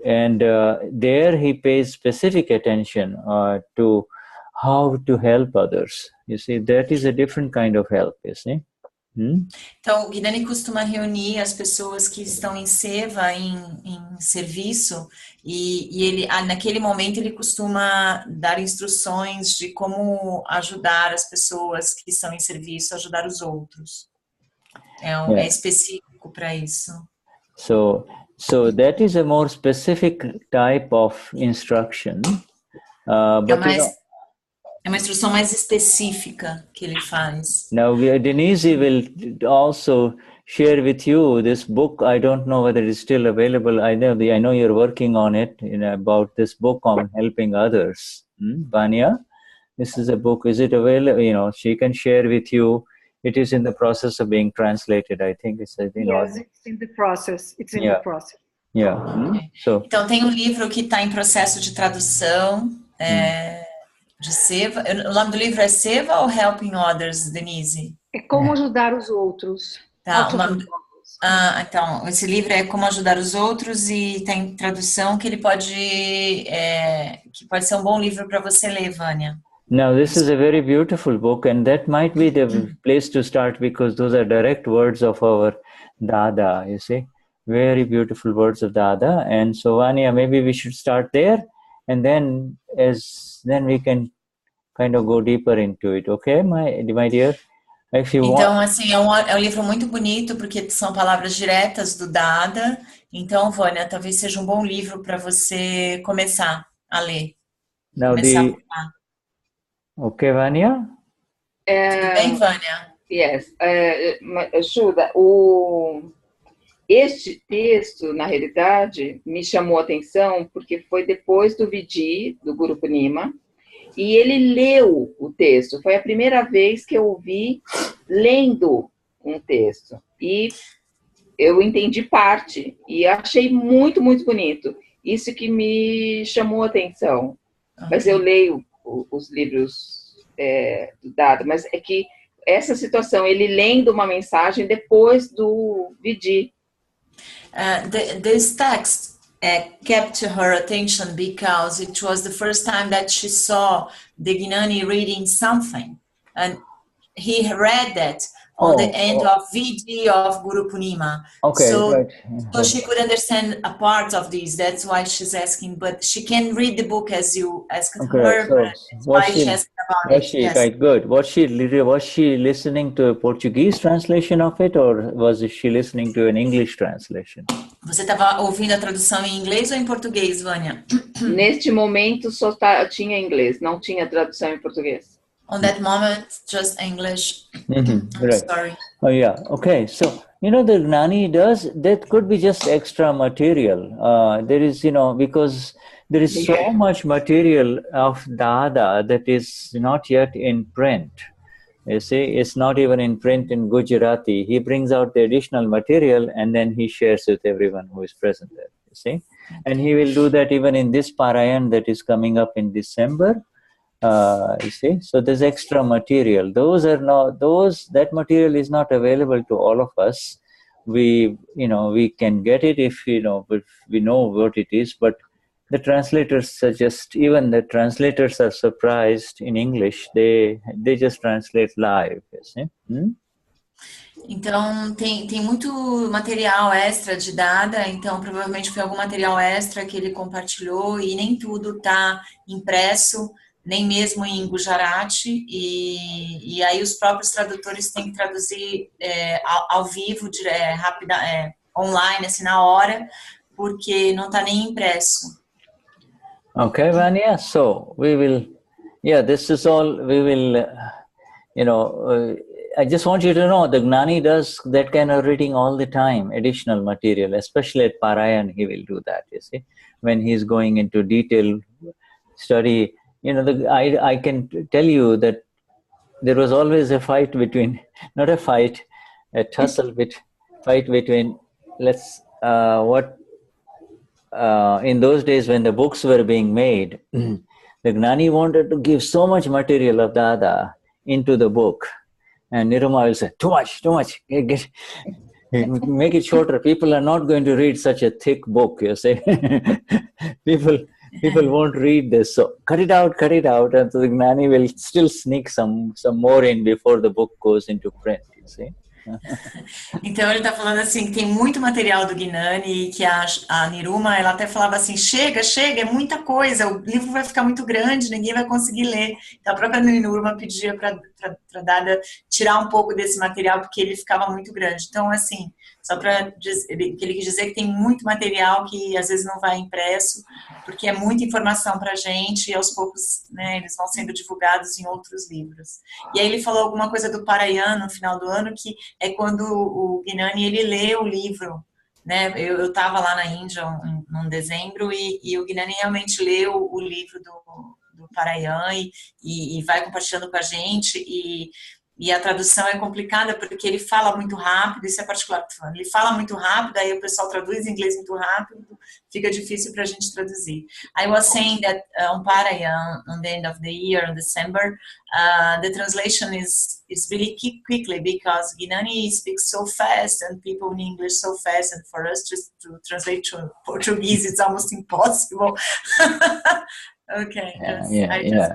and there he pays specific attention to how to help others. You see, that is a different kind of help. You see. Então, o Gnani costuma reunir as pessoas que estão em seva, em serviço, e ele, naquele momento, ele costuma dar instruções de como ajudar as pessoas que estão em serviço, ajudar os outros. É específico para isso. So that is a more specific type of instruction. É uma instrução mais específica que ele faz. Now, Denise will also share with you this book. I don't know whether it's still available. I know you're working on it, about this book on helping others. Vanya, this is a book. Is it available? She can share with you. It is in the process of being translated. I think it's. Yes, it's in the process. It's in the process. Yeah. Okay. Então tem um livro que está em processo de tradução. De seva. O nome do livro é Seva ou Helping Others, Denise? É Como Ajudar os Outros. Tá, então, esse livro é Como Ajudar os Outros e tem tradução que ele pode ser um bom livro para você ler, Vânia. Now, this is a very beautiful book, and that might be the place to start because those are direct words of our Dada, you see. Very beautiful words of Dada. And so, Vanya, maybe we should start there, and then we can kind of go deeper into it, okay, my dear? If you então, assim, é um livro muito bonito, porque são palavras diretas do Dada. Então, Vânia, talvez seja um bom livro para você começar a ler. Now, okay, Vânia? Tudo bem, Vânia? Yes. Shuddha, este texto, na realidade, me chamou a atenção porque foi depois do Vidi, do Grupo Nima, e ele leu o texto. Foi a primeira vez que eu ouvi lendo um texto. E eu entendi parte e achei muito, muito bonito. Isso que me chamou a atenção. Mas eu leio os livros do Dada, mas é que essa situação, ele lendo uma mensagem depois do Vidi. This text kept her attention because it was the first time that she saw the Gnani reading something, and he read that on the end of VD of Guru Punima. Okay, so, right. So she could understand a part of this. That's why she's asking, but she can read the book as you asked her, but that's why she asked about it. Yes. Quite good. Was she listening to a Portuguese translation of it, or was she listening to an English translation? Você estava ouvindo a tradução em inglês ou em português, Vânia? Neste momento só tinha inglês, não tinha tradução em português. On that moment, just English. I'm right. Sorry. Oh yeah. Okay. So the Gnani does that could be just extra material. There is because there is so much material of Dada that is not yet in print. You see, it's not even in print in Gujarati. He brings out the additional material and then he shares with everyone who is present there. You see, and he will do that even in this Parayan that is coming up in December. You see, so there's extra material. That material is not available to all of us. We can get it if we know what it is, but the translators suggest, even the translators are surprised in English. They just translate live. You see? Então, tem muito material extra de Dada, então provavelmente foi algum material extra que ele compartilhou e nem tudo está impresso, nem mesmo em Gujarati, e aí os próprios tradutores têm que traduzir ao vivo, online, assim, na hora, porque não está nem impresso. Okay, Vanya, so we will, this is all, we will, I just want you to know the Gnani does that kind of reading all the time, additional material, especially at Parayan, he will do that, you see, when he's going into detailed study. I can tell you that there was always a fight between, not a fight, a tussle, fight between, in those days when the books were being made, the Gnani wanted to give so much material of Dada into the book. And Niruma will say, too much, make it shorter. People are not going to read such a thick book, you say. People won't read this, so cut it out, and so the Gnani will still sneak some more in before the book goes into print, you see. Então ele está falando assim que tem muito material do Gnani e que a Niruma, ela até falava assim, chega, é muita coisa, o livro vai ficar muito grande, ninguém vai conseguir ler. Então a própria Niruma pedia para Dada tirar um pouco desse material porque ele ficava muito grande. Então assim, só para dizer, que ele quis dizer que tem muito material que às vezes não vai impresso, porque é muita informação para a gente e aos poucos, né, eles vão sendo divulgados em outros livros. E aí ele falou alguma coisa do Parayan no final do ano, que é quando o Gnani, ele lê o livro, né? Eu estava lá na Índia em dezembro e o Gnani realmente leu o livro do Parayan e vai compartilhando com a gente e a tradução é complicada porque ele fala muito rápido, isso é particular, ele fala muito rápido, aí o pessoal traduz em inglês muito rápido, fica difícil para a gente traduzir. I was saying that on Parayan, on the end of the year, in December, the translation is really quickly because Gnani speaks so fast and people in English so fast, and for us just to translate to Portuguese, it's almost impossible. Okay, I just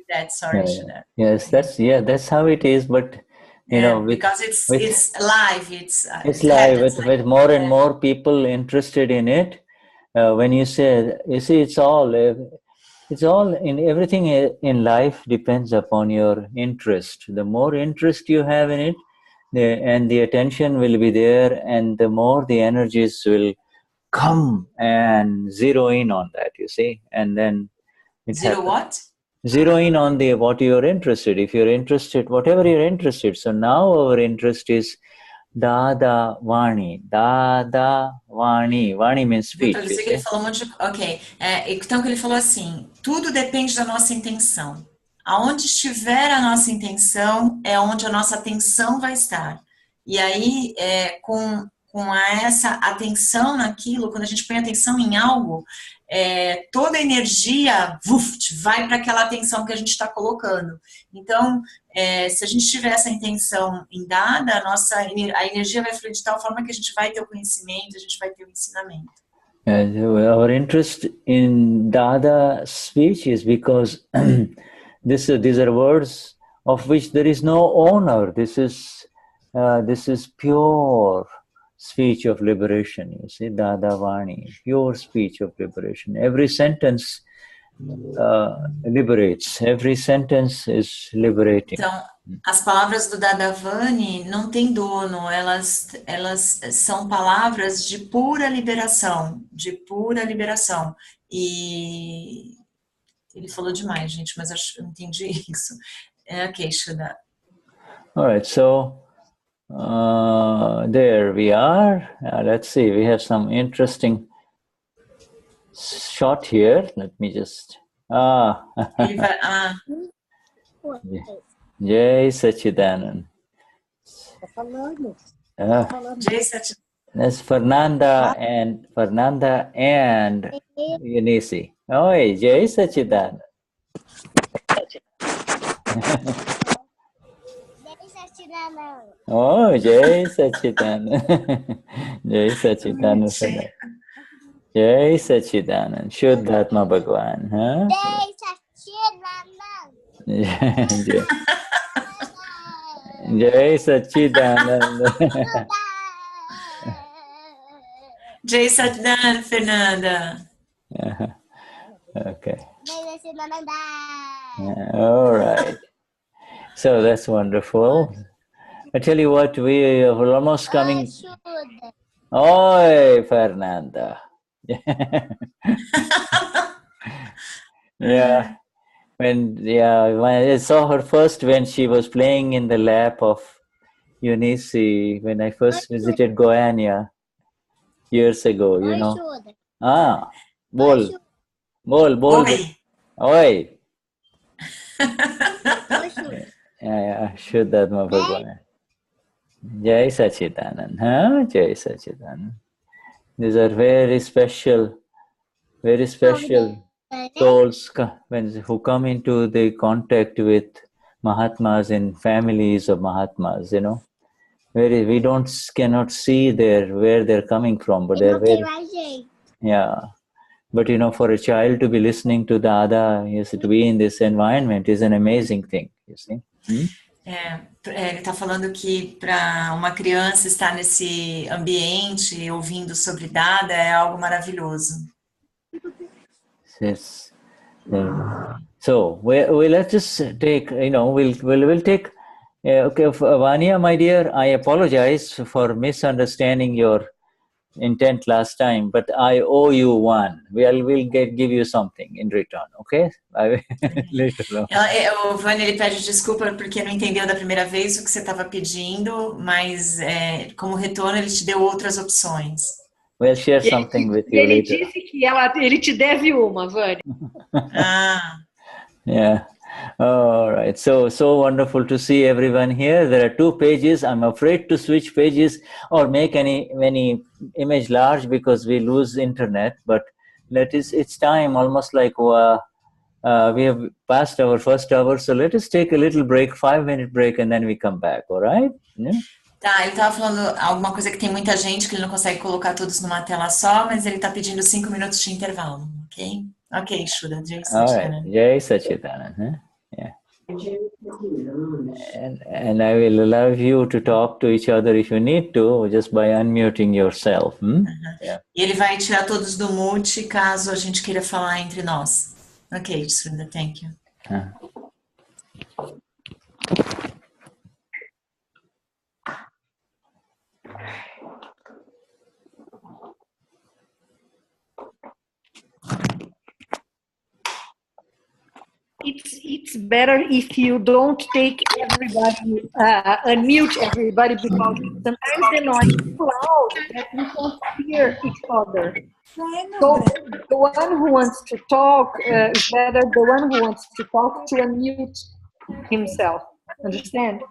that, sorry, Shuddha. Yes, that's how it is, but because it's live, it's live with more and more people interested in it. When you see, it's all in everything in life depends upon your interest. The more interest you have in it, and the attention will be there, and the more the energies will come and zero in on that, you see, and then zero in on what you're interested. If you're interested, whatever you're interested. So now our interest is Dada Vani. Dada Vani. Vani means speech. Então que ele falou assim, tudo depende da nossa intenção. Aonde estiver a nossa intenção é onde a nossa atenção vai estar. E aí, com essa atenção naquilo, quando a gente põe atenção em algo, toda a energia vai para aquela atenção que a gente está colocando. Então, se a gente tiver essa intenção em Dada, a energia vai fluir de tal forma que a gente vai ter o conhecimento, a gente vai ter o ensinamento. Our interest in Dada speech is because these are words of which there is no owner. This is pure speech of liberation, you see, Dada Vani, pure speech of liberation. Every sentence liberates. Every sentence is liberating. Então, as palavras do Dadavani não têm dono, elas são palavras de pura liberação, E ele falou demais, gente, mas acho que eu entendi isso. Ok, Shuddha. All right, so there we are. Let's see, we have some interesting shot here. Let me just... Ele vai, Jai Sachidanand. Jai Sachidanand. That's Fernanda and Eunice. Oi, Jai Sachidanand. Oh, Jai Sachidanand. Jai Sachidanand. Jai Sachidanand. Shuddhatma Bhagwan. Huh? Jai Sachidanand. Jai Sachidanand, Fernanda. Okay. All right. So that's wonderful. I tell you what, we are almost coming. Oi, Fernanda. Yeah. When I saw her first when she was playing in the lap of Eunice when I first visited Goiânia years ago, you know. Bol. Oi. Yeah, Shuddhatma Bhagwan. Jai Sachidanand. Huh? Jai Sachidanand. These are very special souls who come into the contact with Mahatmas and families of Mahatmas, you know. We cannot see where they're coming from, but they're very... Yeah. But you know, for a child to be listening to Dada, to be in this environment is an amazing thing, you see. Ele está falando que para uma criança estar nesse ambiente ouvindo sobre Dada é algo maravilhoso. Yes. So let's just take, you know, we'll take. Okay, Vania, my dear, I apologize for misunderstanding your intent last time, but I owe you one. We'll give you something in return, okay? Later on. O Vânia, ele pede desculpa porque não entendeu da primeira vez o que você estava pedindo, mas como retorno ele te deu outras opções. We'll share something with you ele later. Disse que ele te deve uma, Vânia. Yeah. All right. So wonderful to see everyone here. There are 2 pages. I'm afraid to switch pages or make any image large because we lose internet. But it's time, almost like we have passed our first hour. So let us take a little break, 5-minute break, and then we come back. All right? Yeah? Tá, ele estava falando alguma coisa que tem muita gente que ele não consegue colocar todos numa tela só, mas ele está pedindo 5 minutos de intervalo, ok? Ok, Shuddha, Jai Sachidanand. Right. Jai Sachidanand. Huh? Yeah. And I will allow you to talk to each other if you need to, just by unmuting yourself. Yeah. E ele vai tirar todos do mute caso a gente queira falar entre nós. Ok, Shuddha, thank you. It's better if you don't take everybody, unmute everybody, because sometimes the noise is loud that we can't hear each other. So the one who wants to talk is better the one who wants to talk to unmute himself. Understand?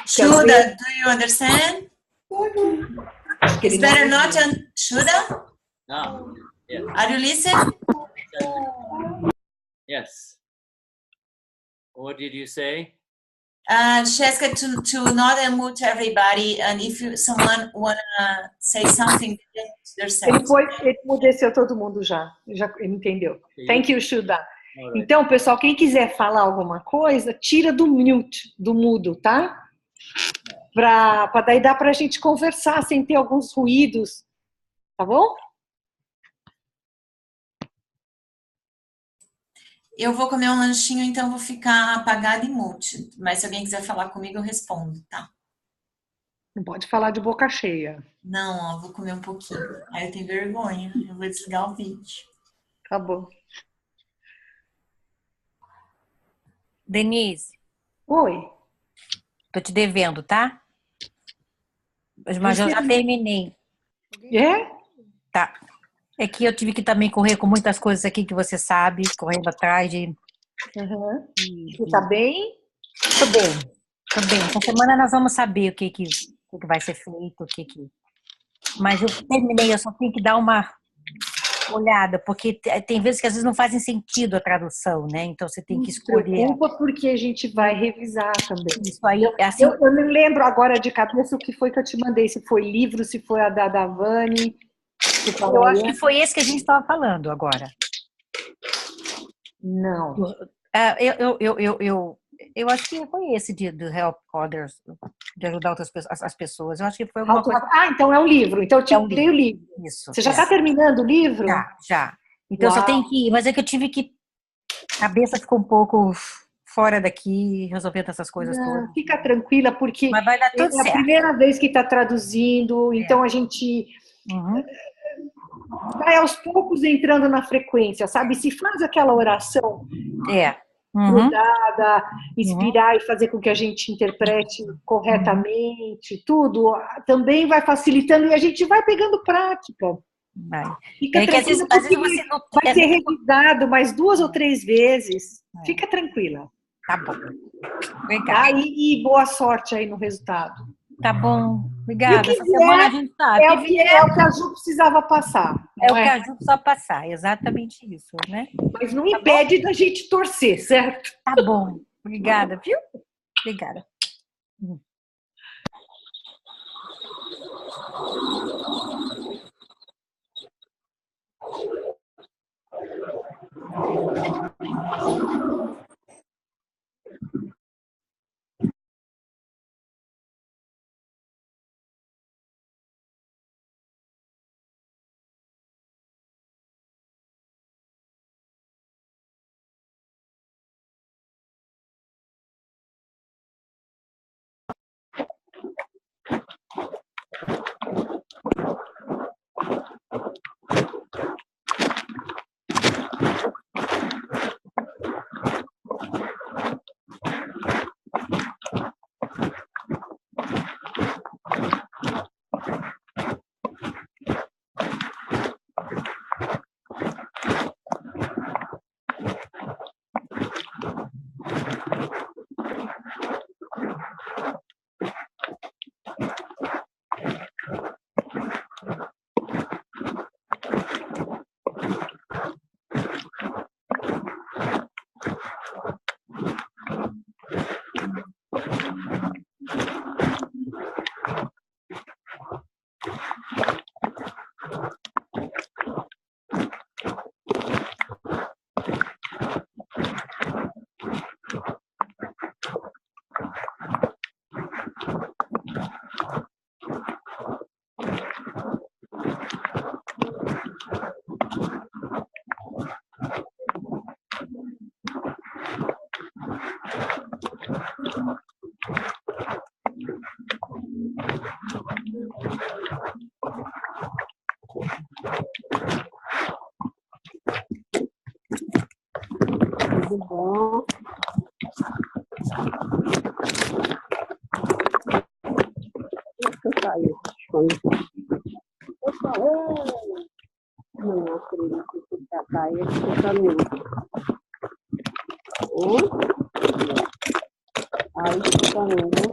Shuddha, do you understand? It's better not on Shuddha? No. Yes. Are you listening? Yes. What did you say? She asked to not unmute everybody, and if someone wanna say something, ele mudeceu todo mundo já entendeu. Thank you, Shuddha. Então, pessoal, quem quiser falar alguma coisa, tira do mute, do mudo, tá? Daí dá pra gente conversar sem ter alguns ruídos Tá bom? Eu vou comer um lanchinho, então vou ficar apagada e mute. Mas se alguém quiser falar comigo, eu respondo, tá? Não pode falar de boca cheia. Não, ó, vou comer um pouquinho. Aí eu tenho vergonha. Eu vou desligar o vídeo. Tá bom. Denise, Oi. tô te devendo, tá? Mas eu já terminei. É? Tá. É que eu tive que também correr com muitas coisas aqui que você sabe, correndo atrás de... Uhum. Você tá bem? Tô bem, tô bem. Essa semana nós vamos saber o que vai ser feito, Mas eu terminei, eu só tenho que dar uma olhada, porque tem vezes que às vezes não fazem sentido a tradução, né? Então você tem que escolher. Preocupa porque a gente vai revisar também. Isso aí, assim, eu não lembro agora de cabeça o que foi que eu te mandei, se foi livro, se foi a da Davani. Eu acho que foi esse que a gente estava falando agora. Não. Eu acho que foi esse de help others, de ajudar as pessoas. Eu acho que foi alguma coisa. Ah, então é um livro. Então eu te dei o livro. Isso. Você já está terminando o livro? Já. Então Uau. só tem que ir. Mas é que eu tive que. A cabeça ficou um pouco fora daqui, resolvendo essas coisas todas. Fica tranquila, porque mas vai dar tudo certo. É a primeira vez que está traduzindo, então a gente vai aos poucos entrando na frequência, sabe? Se faz aquela oração grudada, inspirar e fazer com que a gente interprete corretamente, tudo, também vai facilitando e a gente vai pegando prática. Fica que às vezes você não... vai ser revisado mais 2 ou 3 vezes. Fica tranquila. Tá bom. Obrigada. E boa sorte aí no resultado. Tá bom. Obrigada. Essa semana a gente sabe. É o que a Ju precisava passar. É o que a Ju precisava passar. Exatamente isso, né? Mas não impede da gente torcer, certo? Tá bom. Obrigada, viu? Obrigada. Tudo bom? Eu saio. Eu falei. Não acredito que tá caindo. Aí fica indo.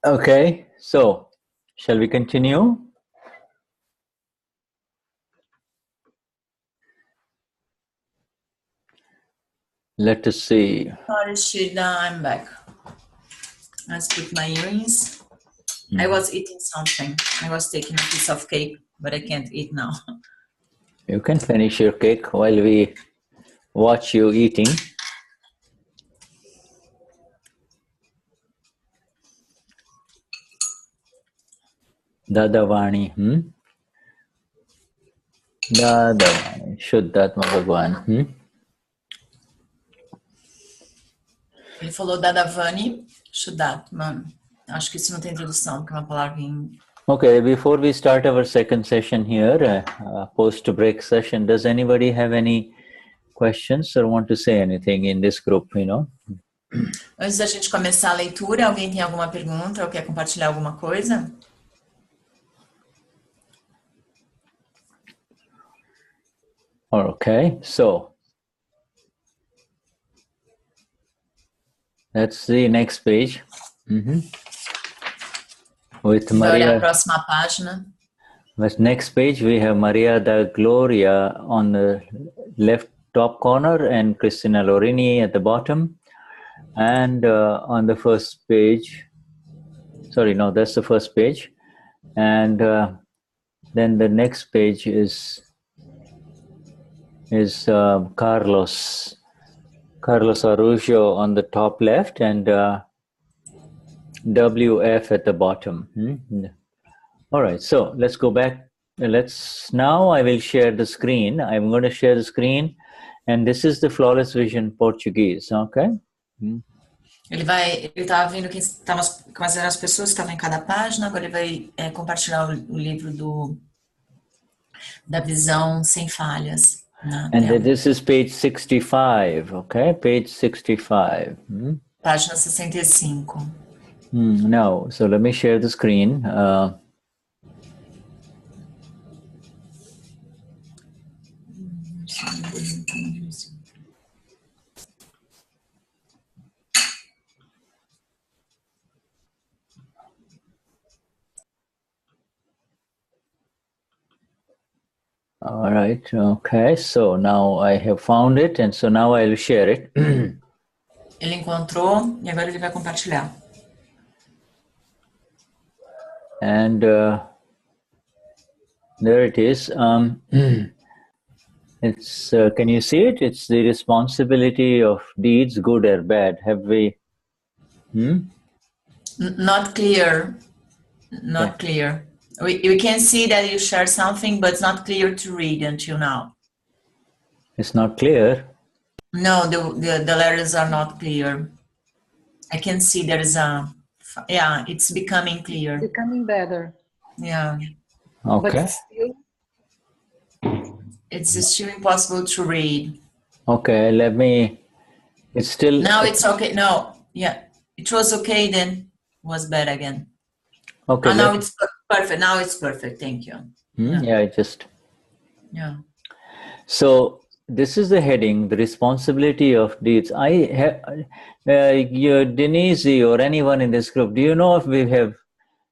Okay, so shall we continue? Let us see. Sorry, Shuddha, I'm back. Let's put my earrings. I was eating something. I was taking a piece of cake, but I can't eat now. You can finish your cake while we watch you eating. Dadavani, Dadavani, Shuddhatma Bhagwan. Ele falou Dadavani, Shuddhatma. Acho que isso não tem tradução, porque é uma palavra em... Okay, before we start our second session here, post-break session, does anybody have any questions or want to say anything in this group, Antes da gente começar a leitura, alguém tem alguma pergunta ou quer compartilhar alguma coisa? Okay, so that's the next page. With Vai olhar a Maria. próxima página. But next page we have Maria da Gloria on the left top corner and Cristina Lorini at the bottom. And on the first page, sorry, no, that's the first page. And then the next page is Carlos Araujo on the top left and WF at the bottom. All right, so let's go back. Now I will share the screen. I'm going to share the screen, and this is the Flawless Vision Portuguese, okay? Ele estava vendo quais eram as pessoas que estavam em cada página, agora ele vai compartilhar o livro da visão sem falhas. And this is page 65, okay? Page 65. Página 65. Now, so let me share the screen. All right, okay, so now I have found it, and so now I will share it. Ele encontrou e agora ele vai compartilhar. And there it is. It's can you see it? It's the responsibility of deeds, good or bad. Have we? Not clear. Not clear. We can see that you share something, but it's not clear to read until now. It's not clear. No, the letters are not clear. I can see there is it's becoming clear. Becoming better. Yeah. Okay. It's still impossible to read. Okay, let me. It's still. Now it's okay. No, yeah, it was okay. Then was bad again. Okay. Now it's perfect. Now it's perfect. Thank you. Yeah, Yeah. So this is the heading: the responsibility of deeds. I have Denise or anyone in this group. Do you know if we have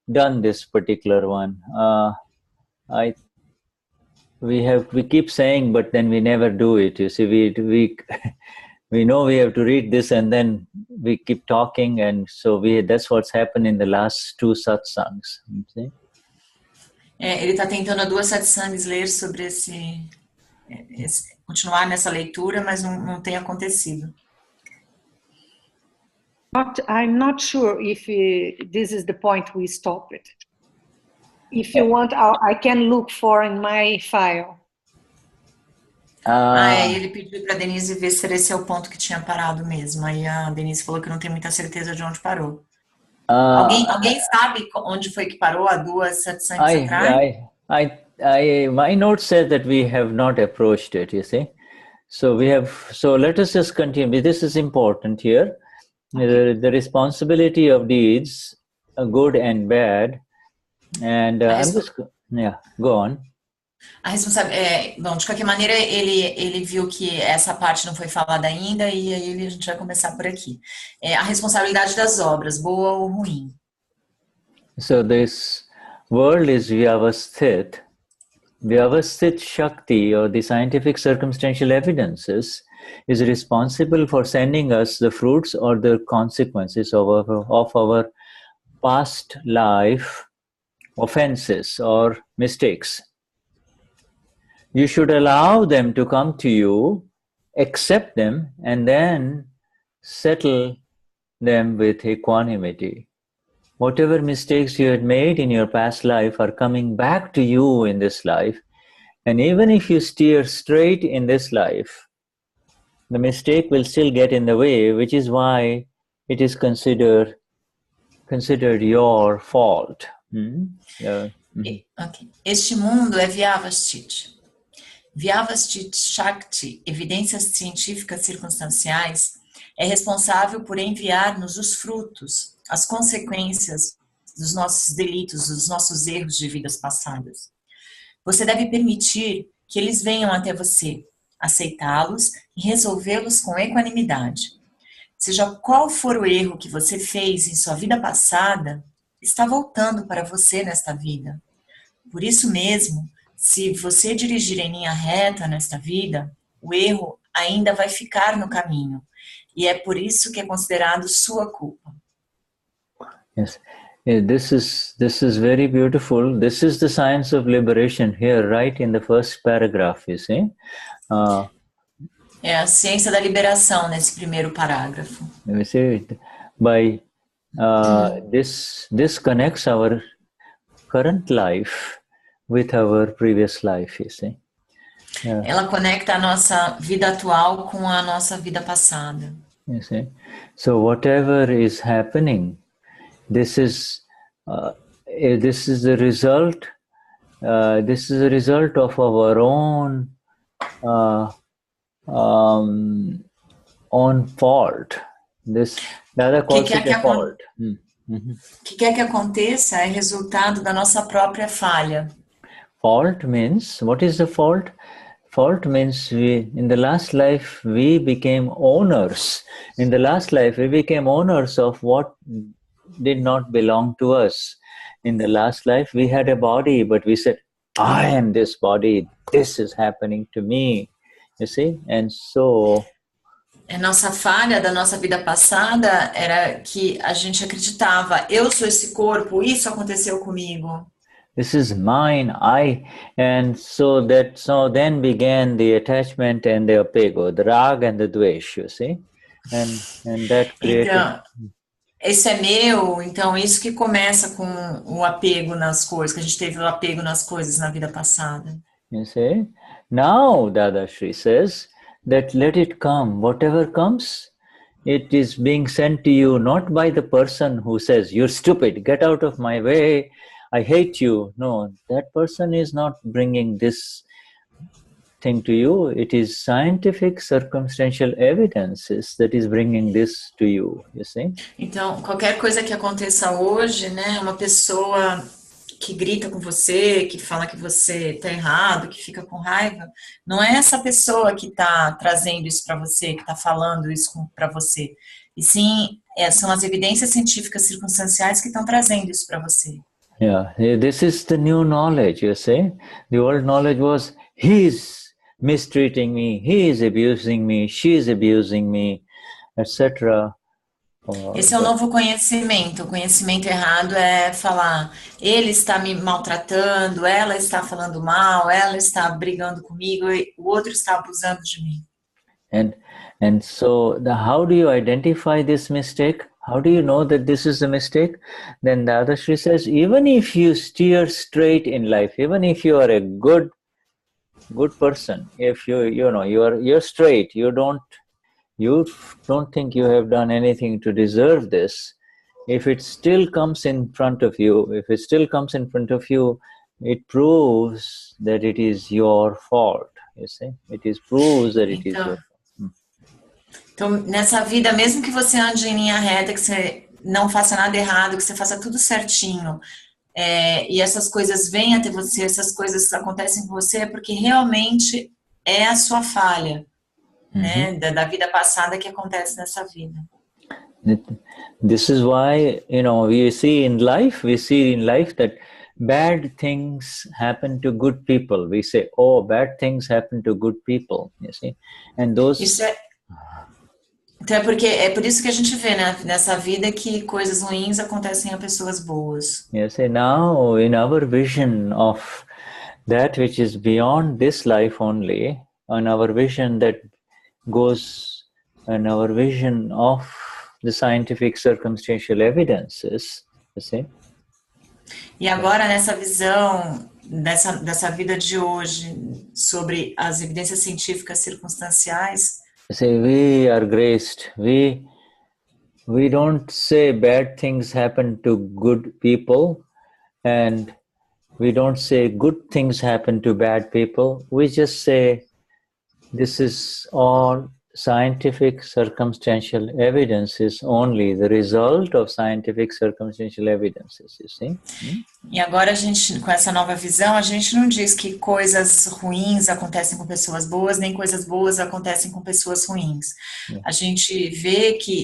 done this particular one? We keep saying, but then we never do it. You see, we know we have to read this, and then we keep talking, and so that's what's happened in the last two satsangs. See? Ele está tentando 2 satsangs ler sobre continuar nessa leitura, mas não tem acontecido. I'm not sure if this is the point we stop it. If you want, I can look for in my file. Ele pediu para a Denise ver se esse é o ponto que tinha parado mesmo. Aí a Denise falou que não tem muita certeza de onde parou. Alguém sabe onde foi que parou há 2 satsangs atrás? My note says that we have not approached it, you see. So let us just continue. This is important here. Okay. The responsibility of deeds, good and bad. And go on. A responsabilidade, bom, de qualquer maneira, ele viu que essa parte não foi falada ainda e aí a gente vai começar por aqui. A responsabilidade das obras, boa ou ruim. So this world is vyavasthit. Vyavasthit Shakti, or the scientific circumstantial evidences, is responsible for sending us the fruits or the consequences of our past life offenses or mistakes. You should allow them to come to you, accept them, and then settle them with equanimity. Whatever mistakes you had made in your past life are coming back to you in this life. And even if you steer straight in this life, the mistake will still get in the way, which is why it is considered your fault. Okay. Este mundo é Vyavasthit. Vyavasthit Shakti, evidências científicas circunstanciais, é responsável por enviar-nos os frutos, as consequências dos nossos delitos, dos nossos erros de vidas passadas. Você deve permitir que eles venham até você, aceitá-los e resolvê-los com equanimidade. Seja qual for o erro que você fez em sua vida passada, está voltando para você nesta vida. Por isso mesmo, se você dirigir em linha reta nesta vida, o erro ainda vai ficar no caminho. E é por isso que é considerado sua culpa. Yes. This is very beautiful. This is the science of liberation here, right in the first paragraph, you see. É a ciência da liberação nesse primeiro parágrafo. You see, by this connects our current life with our previous life, you see. Ela conecta a nossa vida atual com a nossa vida passada. You see. So whatever is happening, this is the result. This is a result of our own fault. This Dada calls it a fault. O que quer que aconteça é resultado da nossa própria falha. Fault means, what is the fault? Fault means in the last life we became owners. In the last life we became owners of what did not belong to us. In the last life we had a body, but we said, I am this body, this is happening to me. You see? And so... A nossa falha da nossa vida passada era que a gente acreditava, eu sou esse corpo, isso aconteceu comigo. This is mine, and so then began the attachment and the apego, the raga and the dvesh, you see, and that created. Então, esse é meu, então isso que começa com o apego nas coisas, que a gente teve o apego nas coisas na vida passada. You see, now Dadashri says that let it come, whatever comes, it is being sent to you not by the person who says, you're stupid, get out of my way, I hate you. No, that person is not bringing this thing to you. It is scientific circumstantial evidences that is bringing this to you, you see? Então, qualquer coisa que aconteça hoje, né, uma pessoa que grita com você, que fala que você está errado, que fica com raiva, não é essa pessoa que está trazendo isso para você, que está falando isso para você. E sim, são as evidências científicas circunstanciais que estão trazendo isso para você. Yeah, this is the new knowledge, you see. The old knowledge was, he's mistreating me, he is abusing me, she is abusing me, etc. Esse é o novo conhecimento. O conhecimento errado é falar, ele está me maltratando, ela está falando mal, ela está brigando comigo, o outro está abusando de mim. And so how do you identify this mistake? How do you know that this is a mistake? Then Dadashri says, even if you steer straight in life, even if you are a good person, if you're straight, you don't think you have done anything to deserve this, if it still comes in front of you, it proves that it is your fault, you see? Proves that it is your fault. Então, nessa vida, mesmo que você ande em linha reta, que você não faça nada errado, que você faça tudo certinho, e essas coisas vêm até você, essas coisas acontecem com você, é porque realmente é a sua falha, né, da vida passada que acontece nessa vida. This is why, we see in life that bad things happen to good people. We say, oh, bad things happen to good people, you see. And those... Então é por isso que a gente vê, né, nessa vida que coisas ruins acontecem a pessoas boas. Yes, now in our vision of that which is beyond this life only, in our vision that goes, in our vision of the scientific circumstantial evidences, you see? E agora nessa visão dessa vida de hoje sobre as evidências científicas circunstanciais, say we are graced. We don't say bad things happen to good people, and we don't say good things happen to bad people. We just say this is all scientific circumstantial evidences only, the result of scientific circumstantial evidences, you see? E agora a gente, com essa nova visão, a gente não diz que coisas ruins acontecem com pessoas boas, nem coisas boas acontecem com pessoas ruins. A gente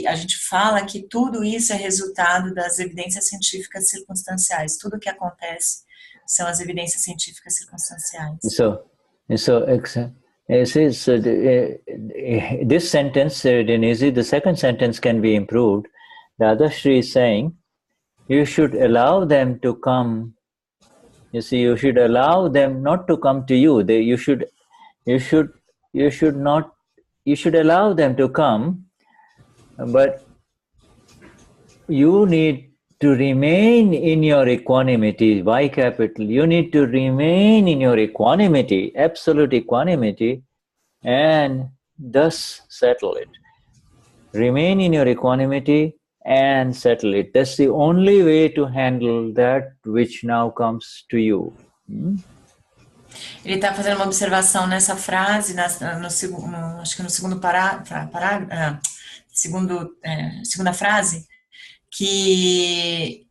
a gente fala que tudo isso é resultado das evidências científicas circunstanciais. Tudo que acontece são as evidências científicas circunstanciais. This sentence, Denise, the second sentence can be improved. The Dadashri is saying, you should allow them to come. You see, you should allow them not to come to you. You should allow them to come, but you need to remain in your equanimity, Y capital. You need to remain in your equanimity, absolute equanimity, and thus settle it. Remain in your equanimity and settle it. That's the only way to handle that which now comes to you. Ele está fazendo uma observação nessa frase, acho que no segundo segunda frase, que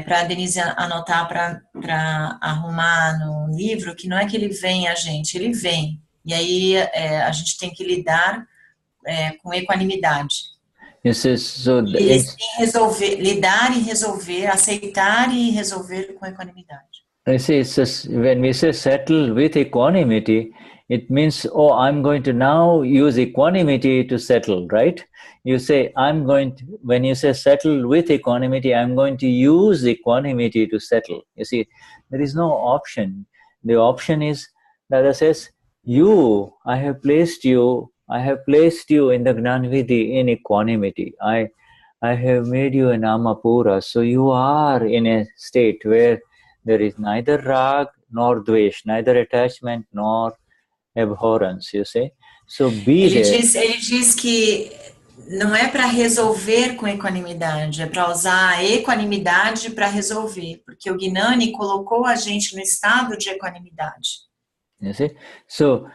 para a Denise anotar para arrumar no livro, que não é que ele vem a gente, ele vem. E aí a gente tem que lidar com equanimidade. Lidar e resolver, aceitar e resolver com equanimidade. When we say settle with equanimity, it means, oh, I'm going to now use equanimity to settle, right? You say, when you say settle with equanimity, I'm going to use equanimity to settle. You see, there is no option. The option is, Dada says, I have placed you in the Gnanvidhi in equanimity. I have made you an Amapura, so you are in a state where there is neither rag nor dvesh, neither attachment nor abhorrence, you see. So ele diz que não é para resolver com equanimidade, é para usar a equanimidade para resolver, porque o Gnani colocou a gente no estado de equanimidade. You see? So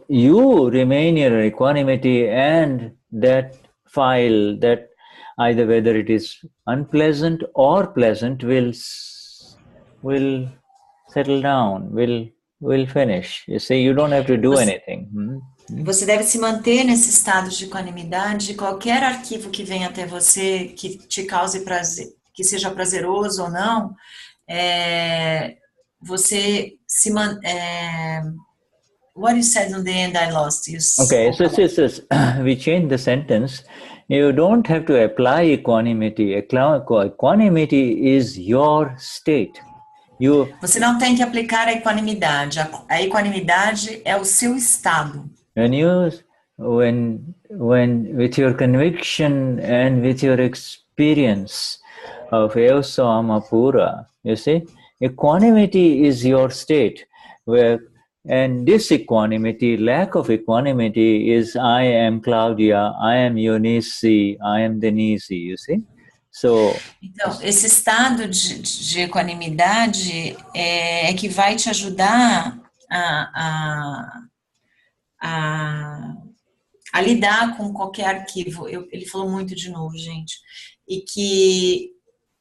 you remain in your equanimity, and that file, that either whether it is unpleasant or pleasant, will settle down, will finish. You see, you don't have to do anything. Você deve se manter nesse estado de equanimidade. Qualquer arquivo que venha até você, que te cause prazer, que seja prazeroso ou não, você se what you said on the end I lost you. Okay, so we change the sentence. You don't have to apply equanimity. Equanimity is your state. Você não tem que aplicar a equanimidade. A equanimidade é o seu estado. When with your conviction and with your experience of esta pura, you see, equanimity is your state. And this equanimity, lack of equanimity, is I am Claudia, I am Eunice, I am Denise, you see? Então, esse estado de equanimidade é que vai te ajudar a lidar com qualquer arquivo. Ele falou muito de novo, gente. E que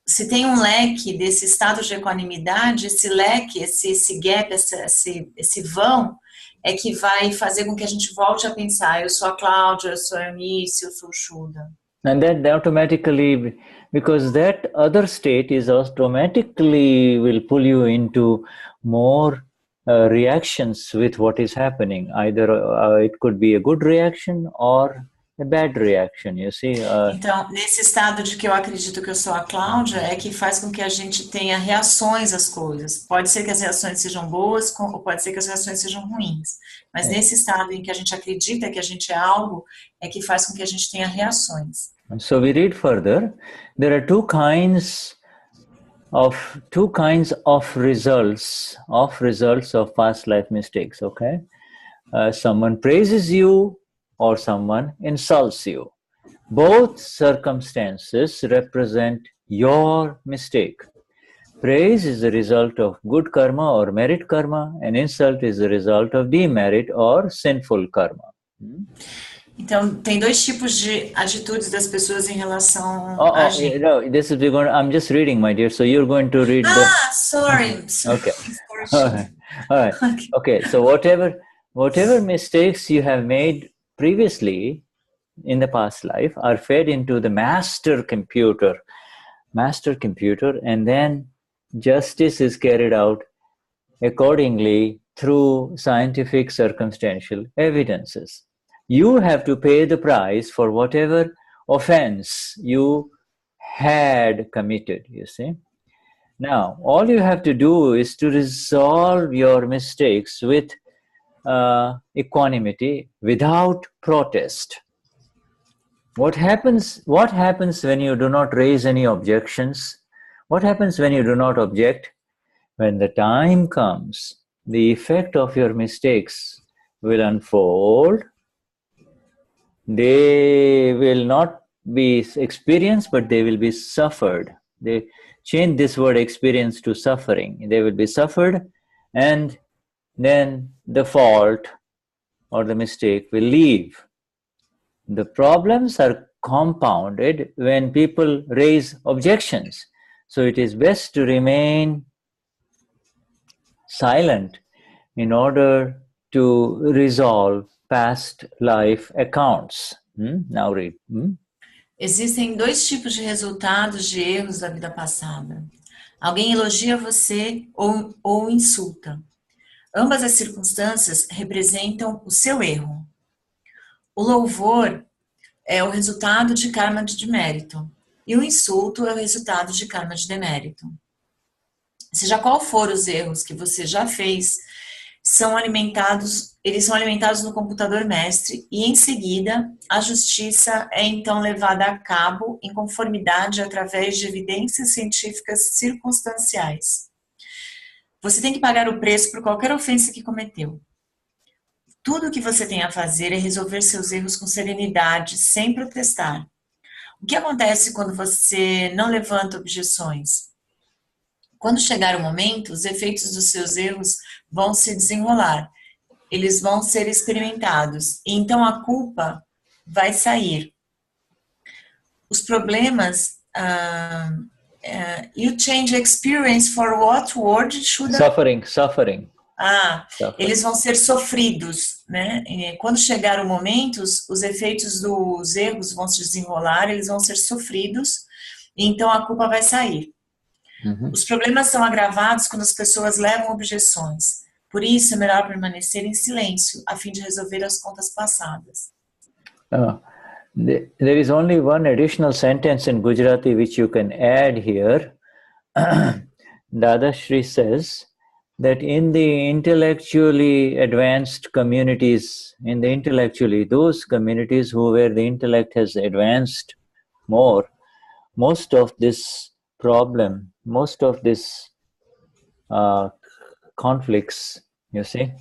se tem um leque desse estado de equanimidade, esse leque, esse gap, esse vão, é que vai fazer com que a gente volte a pensar, eu sou a Cláudia, eu sou a Eunice, eu sou o Shuddha. And then automatically, because that other state is automatically will pull you into more reactions with what is happening. Either it could be a good reaction or a bad reaction, you see. Então, nesse estado de que eu acredito que eu sou a Cláudia, é que faz com que a gente tenha reações às coisas. Pode ser que as reações sejam boas, ou pode ser que as reações sejam ruins. Mas nesse estado em que a gente acredita que a gente é algo, é que faz com que a gente tenha reações. So we read further. There are two kinds of results of past life mistakes. Okay, someone praises you or someone insults you. Both circumstances represent your mistake. Praise is the result of good karma or merit karma, and insult is the result of demerit or sinful karma. Então, tem dois tipos de atitudes das pessoas em relação a gente. No, this is I'm just reading, my dear. So you're going to read. Sorry. Okay. All right. Okay. So whatever mistakes you have made previously in the past life are fed into the master computer, and then justice is carried out accordingly through scientific circumstantial evidences. You have to pay the price for whatever offense you had committed, you see. Now, all you have to do is to resolve your mistakes with equanimity, without protest. What happens when you do not raise any objections? What happens when you do not object? When the time comes, the effect of your mistakes will unfold. They will not be experienced, but they will be suffered. They change this word experience to suffering. They will be suffered, and then the fault or the mistake will leave. The problems are compounded when people raise objections. So it is best to remain silent in order to resolve past life accounts. Now read. Existem dois tipos de resultados de erros da vida passada. Alguém elogia você ou insulta. Ambas as circunstâncias representam o seu erro. O louvor é o resultado de karma de mérito, e o insulto é o resultado de karma de demérito. Seja qual for os erros que você já fez, eles são alimentados no computador mestre, e em seguida a justiça é então levada a cabo em conformidade através de evidências científicas circunstanciais. Você tem que pagar o preço por qualquer ofensa que cometeu. Tudo o que você tem a fazer é resolver seus erros com serenidade, sem protestar. O que acontece quando você não levanta objeções? Quando chegar o momento, os efeitos dos seus erros vão se desenrolar. Eles vão ser experimentados. E então a culpa vai sair. Os problemas... you change experience for what word? Shuddha? Suffering. Eles vão ser sofridos, né? Quando chegar o momento, os efeitos dos erros vão se desenrolar, eles vão ser sofridos, e então a culpa vai sair. Os problemas são agravados quando as pessoas levam objeções. Por isso é melhor permanecer em silêncio, a fim de resolver as contas passadas. There is only one additional sentence in Gujarati which you can add here. Dadashri says that in the intellectually advanced communities, those communities where the intellect has advanced more, most of this problem, most of this conflicts, you see,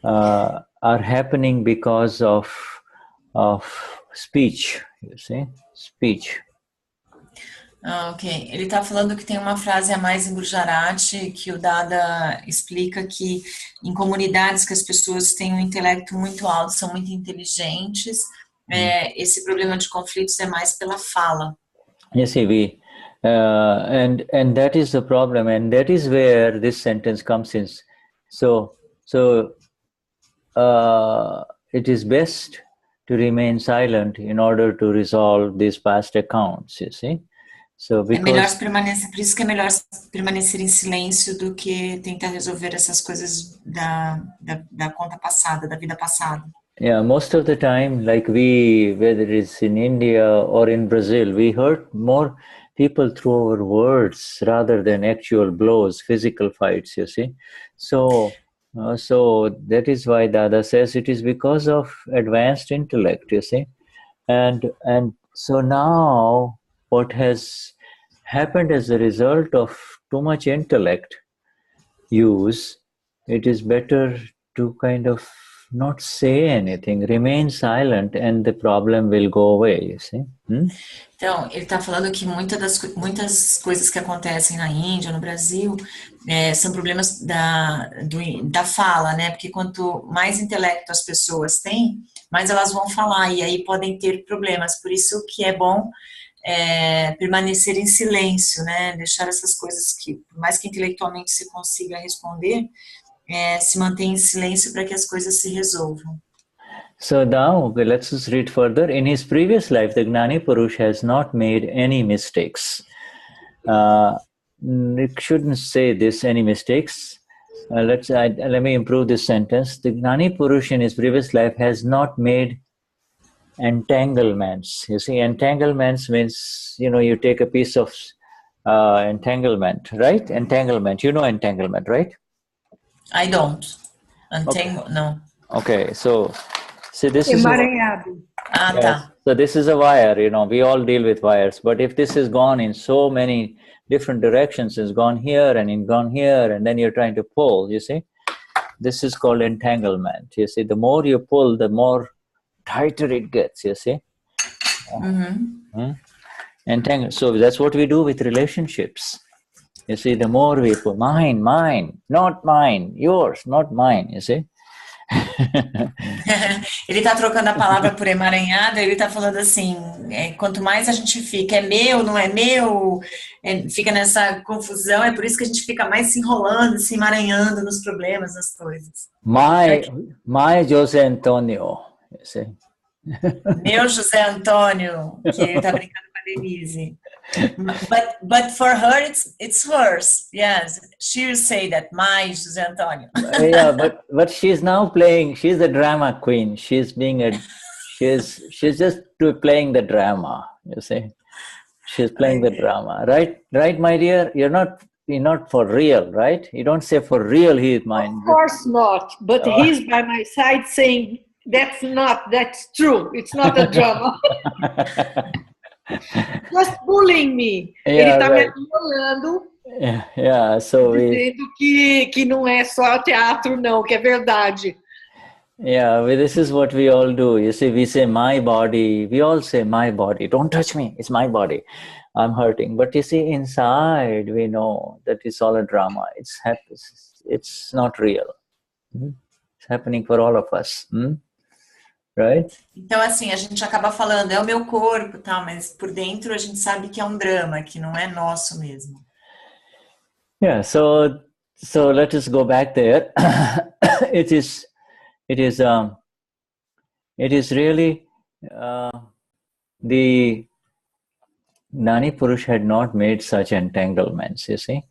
are happening because of speech, you see, speech. Ok, ele está falando que tem uma frase a mais em Gujarati que o Dada explica que em comunidades que as pessoas têm um intelecto muito alto, são muito inteligentes, esse problema de conflitos é mais pela fala. You see, and that is the problem, and that is where this sentence comes in. So it is best to remain silent in order to resolve these past accounts, you see. So because, por isso que é melhor permanecer em silêncio do que tentar resolver essas coisas da conta passada, da vida passada. Yeah, most of the time, like whether it's in India or in Brazil, we hurt more people through our words rather than actual blows, physical fights, you see. So that is why Dada says it is because of advanced intellect, you see. And so now what has happened as a result of too much intellect use, it is better to kind of not say anything, remain silent, and the problem will go away, you see. Então, ele está falando que muitas coisas que acontecem na Índia, no Brasil, são problemas da fala, né? Porque quanto mais intelecto as pessoas têm, mais elas vão falar, e aí podem ter problemas. Por isso que é bom permanecer em silêncio, né? Deixar essas coisas que, por mais que intelectualmente se consiga responder, se mantém em silêncio para que as coisas se resolvam. So now, let's just read further. In his previous life, the Gnani Purush has not made any mistakes. It shouldn't say this, any mistakes. Let me improve this sentence. The Gnani Purush in his previous life has not made entanglements. You see, entanglements means, you take a piece of entanglement, right? Entanglement. You know entanglement, right? I don't. No. Okay, so see, this is Emaranhado. Tá. So this is a wire, we all deal with wires, but if this has gone in so many different directions, it's gone here and gone here, and then you're trying to pull, you see, this is called entanglement. You see, the more you pull, the more tighter it gets, you see. Entangle. So that's what we do with relationships. You see, the more we put mine, not mine, yours, not mine, you see. Ele está trocando a palavra por emaranhado, ele está falando assim, quanto mais a gente fica, é meu, não é meu, fica nessa confusão, é por isso que a gente fica mais se enrolando, se emaranhando nos problemas, nas coisas. My José Antonio, you see. Meu José Antônio, que ele está brincando com a Denise. But for her, it's hers. Yes, she will say that, my José Antonio. Yeah, but she's now playing. She's a drama queen. She's just playing the drama. You see, she's playing the drama, right? Right, my dear. You're not for real, right? You don't say for real. He is mine. Of course not. But he's by my side saying that's true. It's not a drama. Just bullying me. Ele está me apoiando. So dizendo que não é só teatro, não, que é verdade. Yeah, this is what we all do. You see, we say my body. We all say my body. Don't touch me. It's my body. I'm hurting. But you see, inside we know that it's all a drama. It's not real. It's happening for all of us. Right? Então, assim, a gente acaba falando, é o meu corpo, tal, mas por dentro a gente sabe que é um drama, que não é nosso mesmo. Yeah, so let us go back there. It is really the Gnani Purush had not made such entanglements, you see.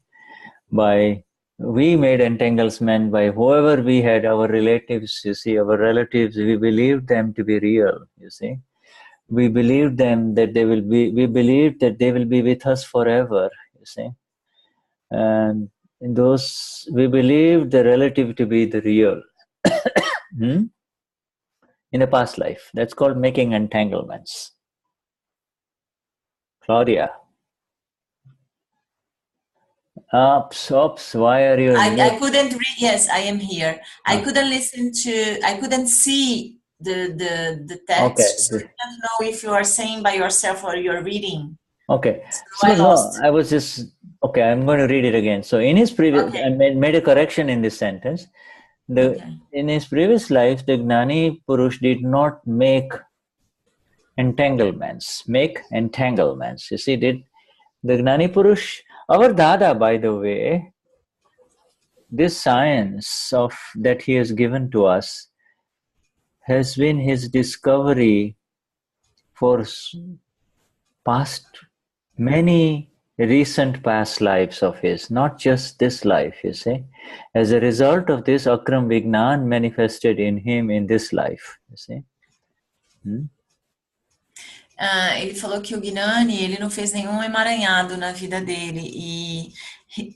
We made entanglements by whoever we had, our relatives, you see, our relatives, we believed them to be real, you see. we believed them that they will be, we believed that they will be with us forever, you see. And in those, we believed the relative to be the real in a past life. That's called making entanglements. Claudia. Oops, why are you? I couldn't read. Yes, I am here. I couldn't listen to. I couldn't see the text. Okay. So I don't know if you are saying by yourself or you're reading. Okay. So I lost. No, I was just okay. I'm going to read it again. So in his previous, I made a correction in this sentence. In his previous life, the Gnani Purush did not make entanglements. You see, the Gnani Purush, our Dada, by the way, this science of that he has given to us has been his discovery for past many recent past lives of his, not just this life, you see. As a result of this, Akram Vignan manifested in him in this life, you see. Ele falou que o Gnani, ele não fez nenhum emaranhado na vida dele. E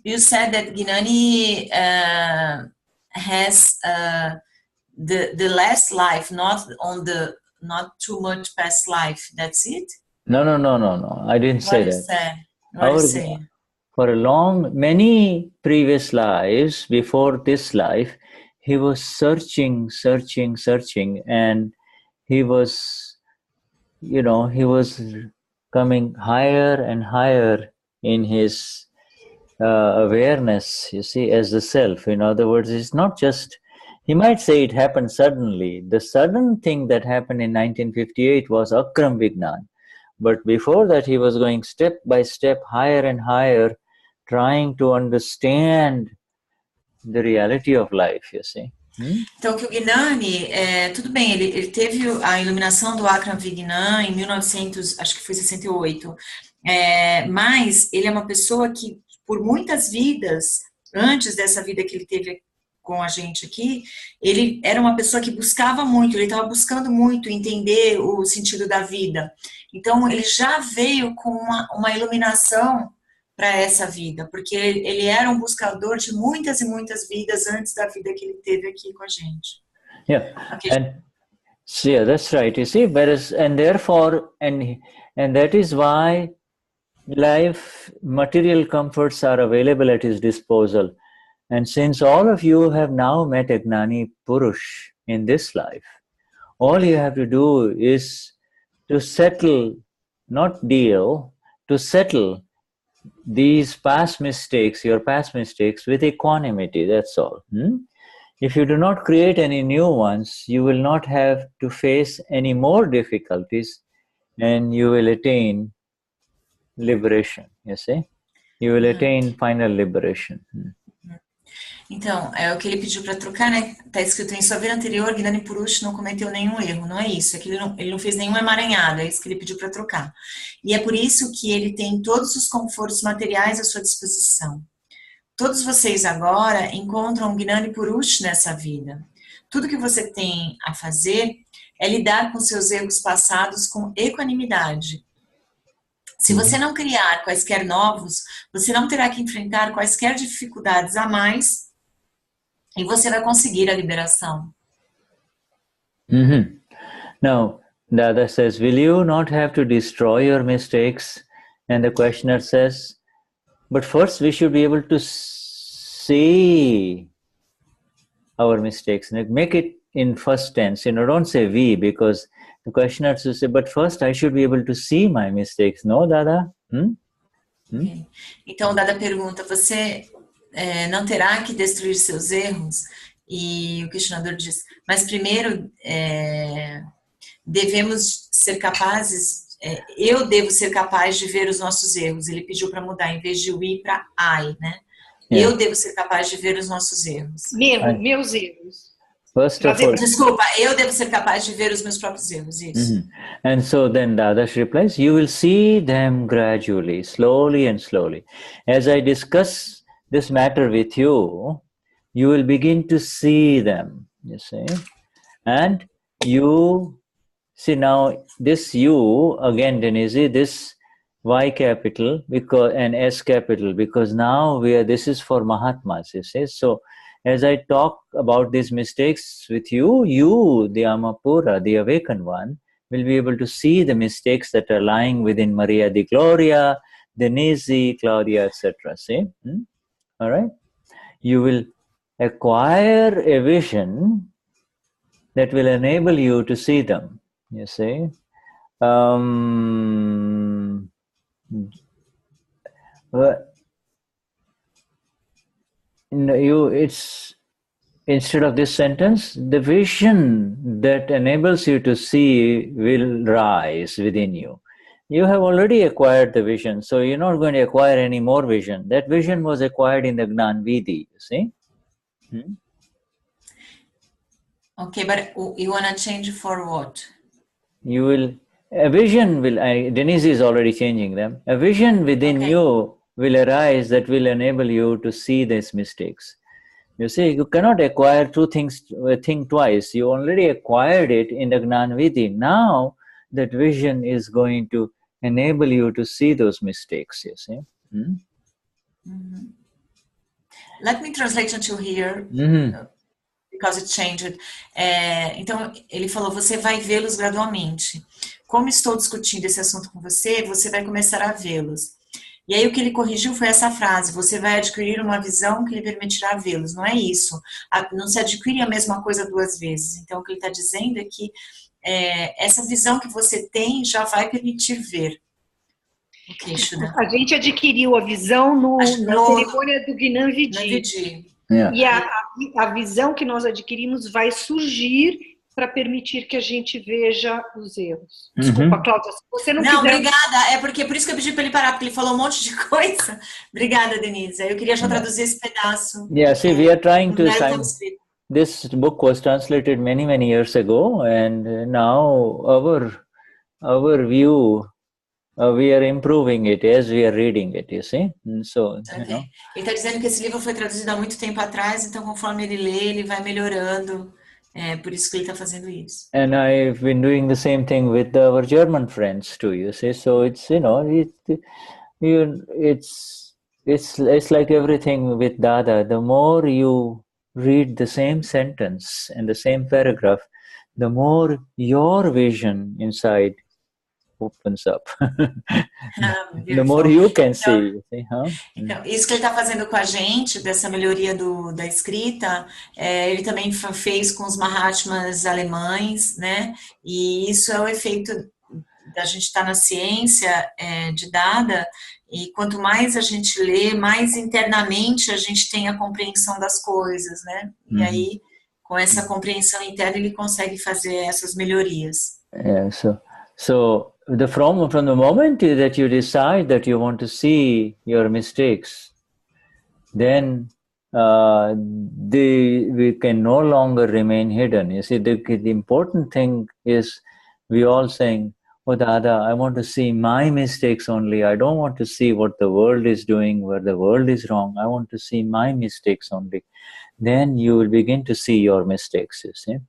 you said that Gnani has the last life, not too much past life. That's it? No. I didn't say that. What you say? For many previous lives before this life, he was searching, and he was, he was coming higher and higher in his awareness, you see, as the self. In other words, it's not just, he might say it happened suddenly. The sudden thing that happened in 1958 was Akram Vignan. But before that, he was going step by step, higher and higher, trying to understand the reality of life, you see. Então, que o Gnani, tudo bem, ele teve a iluminação do Akram Vignan em 1900, acho que foi 68, mas ele é uma pessoa que, por muitas vidas, antes dessa vida que ele teve com a gente aqui, ele era uma pessoa que buscava muito, ele estava buscando muito entender o sentido da vida. Então, ele já veio com uma iluminação para essa vida, porque ele era um buscador de muitas e muitas vidas antes da vida que ele teve aqui com a gente. Yeah, yeah, that's right. You see, and therefore, and that is why life, material comforts are available at his disposal. And since all of you have now met a Gnani Purush in this life, all you have to do is to settle, not deal, to settle these past mistakes, your past mistakes, with equanimity, that's all. If you do not create any new ones, you will not have to face any more difficulties, and you will attain liberation, you see? You will attain final liberation. Então, é o que ele pediu para trocar, né? Está escrito em sua vida anterior, Gnani Purush não cometeu nenhum erro, não é isso, é que ele não fez nenhum emaranhado, é isso que ele pediu para trocar. E é por isso que ele tem todos os confortos materiais à sua disposição. Todos vocês agora encontram um Gnani Purush nessa vida. Tudo que você tem a fazer é lidar com seus erros passados com equanimidade. Se você não criar quaisquer novos, você não terá que enfrentar quaisquer dificuldades a mais e você vai conseguir a liberação. Now, Dada says, will you not have to destroy your mistakes? And the questioner says, but first we should be able to see our mistakes. Make it in first tense. Don't say we, because the questioner should say, but first I should be able to see my mistakes. No, Dada? Okay. Então, Dada pergunta, você não terá que destruir seus erros? E o questionador diz, mas primeiro devemos ser capazes, eu devo ser capaz de ver os nossos erros. Ele pediu para mudar, em vez de we para I, né? Eu devo ser capaz de ver os nossos erros. Meus erros. First of all, desculpa, eu devo ser capaz de ver os meus próprios erros, isso. And so then Dadash replies, you will see them gradually, slowly and slowly. As I discuss this matter with you, you will begin to see them, you see. And you see now this U, again Denise, this Y capital because and S capital, because now this is for Mahatmas, you see. So as I talk about these mistakes with you, the Amapura, the awakened one, will be able to see the mistakes that are lying within Maria di Gloria, Denise, Claudia, etc. See? All right? You will acquire a vision that will enable you to see them, you see. It's instead of this sentence, the vision that enables you to see will rise within you. You have already acquired the vision, so you're not going to acquire any more vision. That vision was acquired in the Gnan Vidhi, you see. Okay, but you want to change for what? You will, a vision will, Denise is already changing them. A vision within you will arise that will enable you to see these mistakes. You see, you cannot acquire a thing twice. You already acquired it in the Gnan Vidhi. Now, that vision is going to enable you to see those mistakes, you see. Let me translate until here, because it changed. Então, ele falou, você vai vê-los gradualmente. Como estou discutindo esse assunto com você, você vai começar a vê-los. E aí o que ele corrigiu foi essa frase, você vai adquirir uma visão que lhe permitirá vê-los. Não é isso. Não se adquire a mesma coisa duas vezes. Então o que ele está dizendo é que essa visão que você tem já vai permitir ver. Ok, Shuddha. A gente adquiriu a visão na cerimônia do Gnani Vidhi. E a visão que nós adquirimos vai surgir para permitir que a gente veja os erros. Desculpa, Cláudia, se você não quiser... Obrigada. Por isso que eu pedi para ele parar, porque ele falou um monte de coisa. Obrigada, Denise. Eu queria já traduzir esse pedaço. Yeah, see, we are trying to sign... This book was translated many, many years ago, and now our view, we are improving it as we are reading it, you see? So, you know. Ele está dizendo que esse livro foi traduzido há muito tempo atrás, então conforme ele lê, ele vai melhorando. Por isso que ele está fazendo isso. And I've been doing the same thing with our German friends too, you see. So it's, you know, it's like everything with Dada. The more you read the same sentence and the same paragraph, the more your vision inside opens up. The more you can see. Então, isso que ele está fazendo com a gente, dessa melhoria da escrita, ele também fez com os Mahatmas alemães, né? E isso é o efeito da gente estar na ciência de Dada, e quanto mais a gente lê, mais internamente a gente tem a compreensão das coisas, né? E aí, com essa compreensão interna, ele consegue fazer essas melhorias. So from the moment that you decide that you want to see your mistakes, then we can no longer remain hidden. You see, the important thing is we all saying, oh Dada, I want to see my mistakes only. I don't want to see what the world is doing, where the world is wrong. I want to see my mistakes only. Then you will begin to see your mistakes, you see.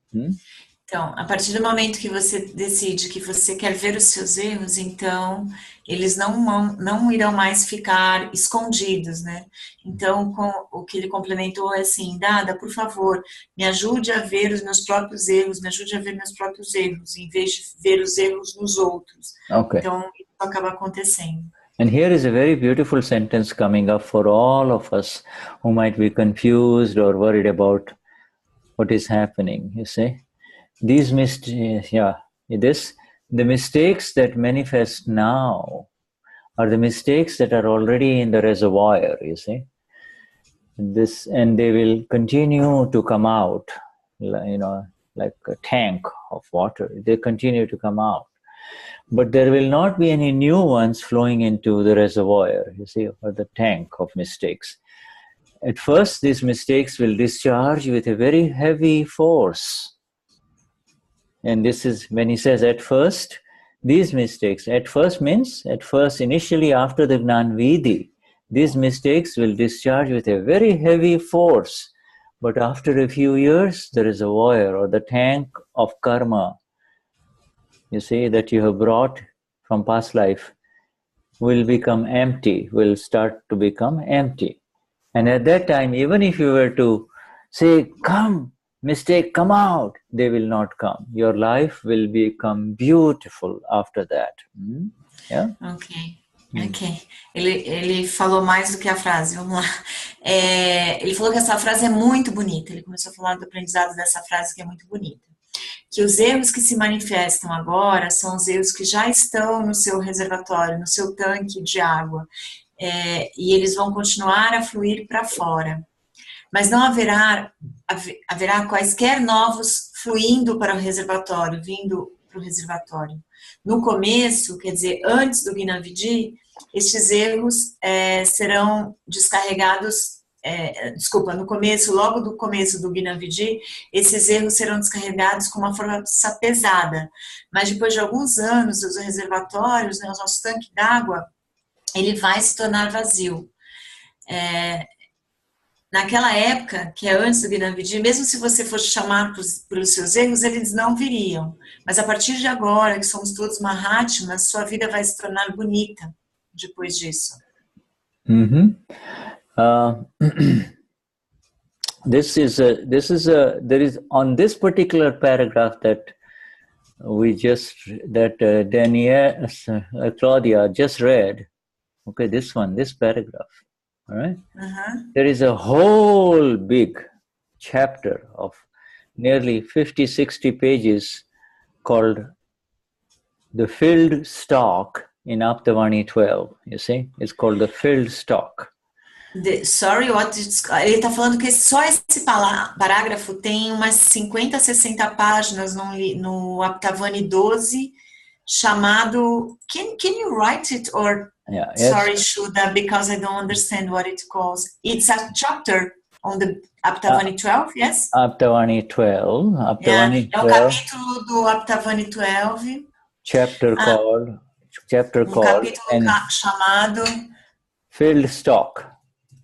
Então, a partir do momento que você decide que você quer ver os seus erros, então, eles não irão mais ficar escondidos, né? Então, o que ele complementou é assim, Dada, por favor, me ajude a ver os meus próprios erros, me ajude a ver meus próprios erros, em vez de ver os erros nos outros. Okay. Então, isso acaba acontecendo. And here is a very beautiful sentence coming up for all of us who might be confused or worried about what is happening, you see. These mistakes, the mistakes that manifest now are the mistakes that are already in the reservoir, you see. And they will continue to come out, you know, like a tank of water. They continue to come out. But there will not be any new ones flowing into the reservoir, you see, or the tank of mistakes. At first, these mistakes will discharge with a very heavy force. And this is when he says at first, these mistakes, at first means, initially after the Gnan Vidhi, these mistakes will discharge with a very heavy force. But after a few years, the reservoir or the tank of karma you see, that you have brought from past life will become empty, will start to become empty. And at that time, even if you were to say, come, mistake, come out, they will not come. Your life will become beautiful after that. Yeah? Ok. Ok. Ele falou mais do que a frase, vamos lá. Ele falou que essa frase é muito bonita. Ele começou a falar do aprendizado dessa frase que é muito bonita. Que os erros que se manifestam agora são os erros que já estão no seu reservatório, no seu tanque de água. E eles vão continuar a fluir para fora. Mas não haverá quaisquer novos fluindo para o reservatório, vindo para o reservatório. No começo, quer dizer, antes do Gnani, estes erros serão descarregados, no começo, logo do começo do Gnani, esses erros serão descarregados com uma força pesada. Mas depois de alguns anos, os reservatórios, né, o nosso tanque d'água, ele vai se tornar vazio. Naquela época, que é antes do Gnani, mesmo se você fosse chamar pelos seus erros, eles não viriam. Mas a partir de agora, que somos todos Mahatmas, sua vida vai se tornar bonita depois disso. There is on this particular paragraph that Claudia just read. Okay, this paragraph. All right. There is a whole big chapter of nearly 50-60 pages called the filled stock in Aptavani 12. You see, it's called the filled stock. Ele está falando que só esse parágrafo tem umas 50, 60 páginas no Aptavani 12, chamado... Can you write it or... Yeah, yes. Sorry, Shuddha, because I don't understand what it calls. It's a chapter on the Aptavani 12, yes? Aptavani 12. Aptavani 12. É o capítulo do Aptavani 12. Chapter called. Capítulo chamado Filled Stock.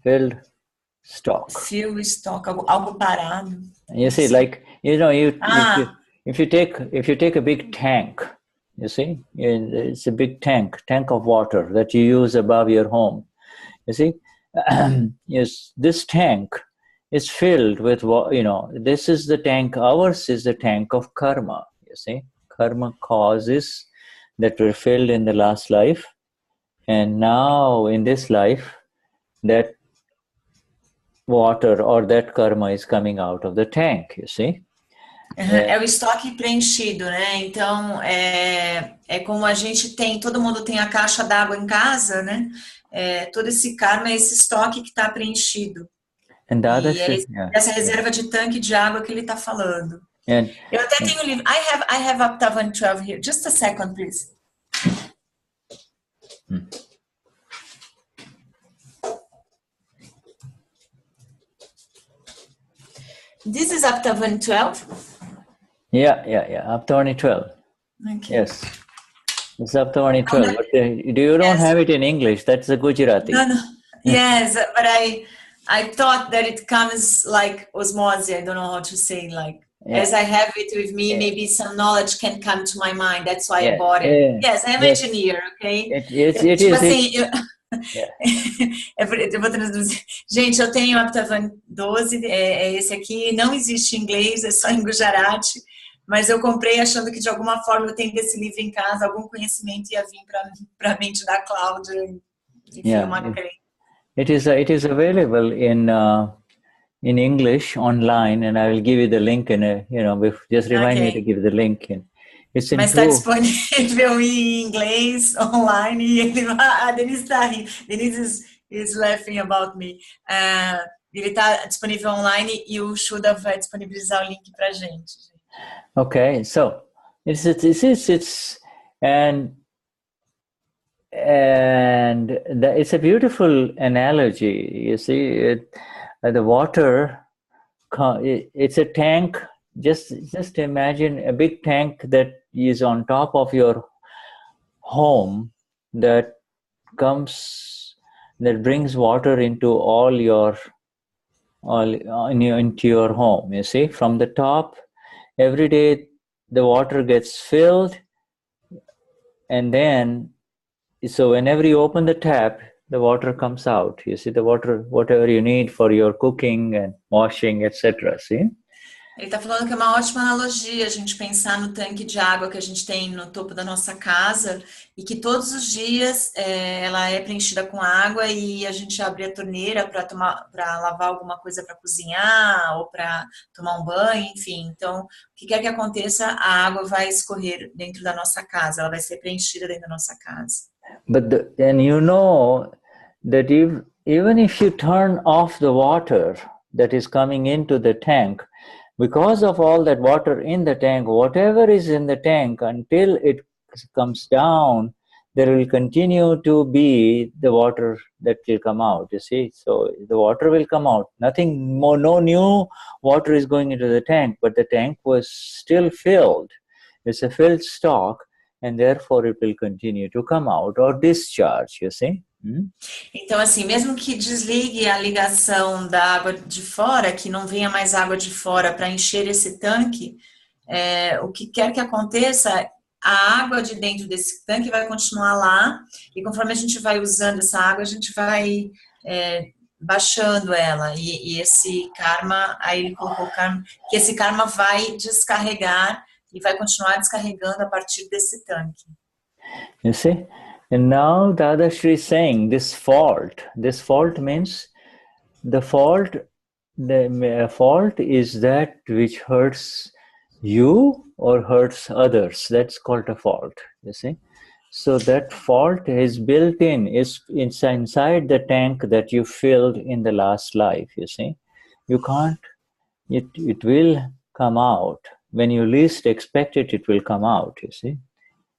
Filled Stock. Filled Stock, algo parado. You see, like, you know, if you take a big tank, you see, it's a big tank of water that you use above your home. You see, yes, this tank is filled with, this is the tank, ours is the tank of karma, you see. Karma causes that were filled in the last life. And now in this life, that water or that karma is coming out of the tank, you see. É o estoque preenchido, né? Então, é como a gente tem, todo mundo tem a caixa d'água em casa, né? Todo esse karma é esse estoque que está preenchido. Essa reserva de tanque de água que ele está falando. Eu até tenho o livro. I have Aptavani 12 here. Just a second, please. This is Aptavani 12? Yeah. Aptavani 12. Okay. Yes. It's Aptavani 12. But you don't have it in English. That's a Gujarati. No. Yes, but I thought that it comes like osmosis. I don't know how to say, like, as I have it with me, maybe some knowledge can come to my mind. That's why I bought it. Yes, I'm an engineer, okay? It is. Assim, eu vou traduzir. Gente, eu tenho Aptavani 12, é esse aqui, não existe em inglês, é só em Gujarati, mas eu comprei achando que de alguma forma eu tenho esse livro em casa, algum conhecimento ia vir para a mente da Cláudia, enfim, eu marquei. It is available in English online, and I will give you the link just remind me to give the link in. Mas está disponível em inglês, online, e a Denise está rindo. Denise is laughing about me. Ele está disponível online e o Shuddha vai disponibilizar o link para a gente. Okay, so it's a beautiful analogy. You see, the water, it's a tank. Just imagine a big tank that is on top of your home that brings water into into your home. You see, from the top, every day the water gets filled, and then, so whenever you open the tap, the water comes out. You see, the water, whatever you need for your cooking and washing, etc. See? Ele está falando que é uma ótima analogia a gente pensar no tanque de água que a gente tem no topo da nossa casa e que todos os dias ela é preenchida com água e a gente abre a torneira para lavar alguma coisa para cozinhar ou para tomar um banho, enfim. Então, o que quer que aconteça, a água vai escorrer dentro da nossa casa, ela vai ser preenchida dentro da nossa casa. But and you know that even if you turn off the water that is coming into the tank, because of all that water in the tank, whatever is in the tank, until it comes down, there will continue to be the water that will come out, you see. So the water will come out. Nothing more, no new water is going into the tank, but the tank was still filled. It's a filled stock, and therefore it will continue to come out or discharge, you see. Então, assim, mesmo que desligue a ligação da água de fora, que não venha mais água de fora para encher esse tanque, o que quer que aconteça, a água de dentro desse tanque vai continuar lá, e conforme a gente vai usando essa água, a gente vai baixando ela, e esse karma, aí ele colocou o karma, que esse karma vai descarregar e vai continuar descarregando a partir desse tanque. You see? And now Dadashri is saying this fault means the fault is that which hurts you or hurts others. That's called a fault, you see. So that fault is built in, is inside the tank that you filled in the last life, you see. You can't, it will come out. When you least expect it, it will come out, you see.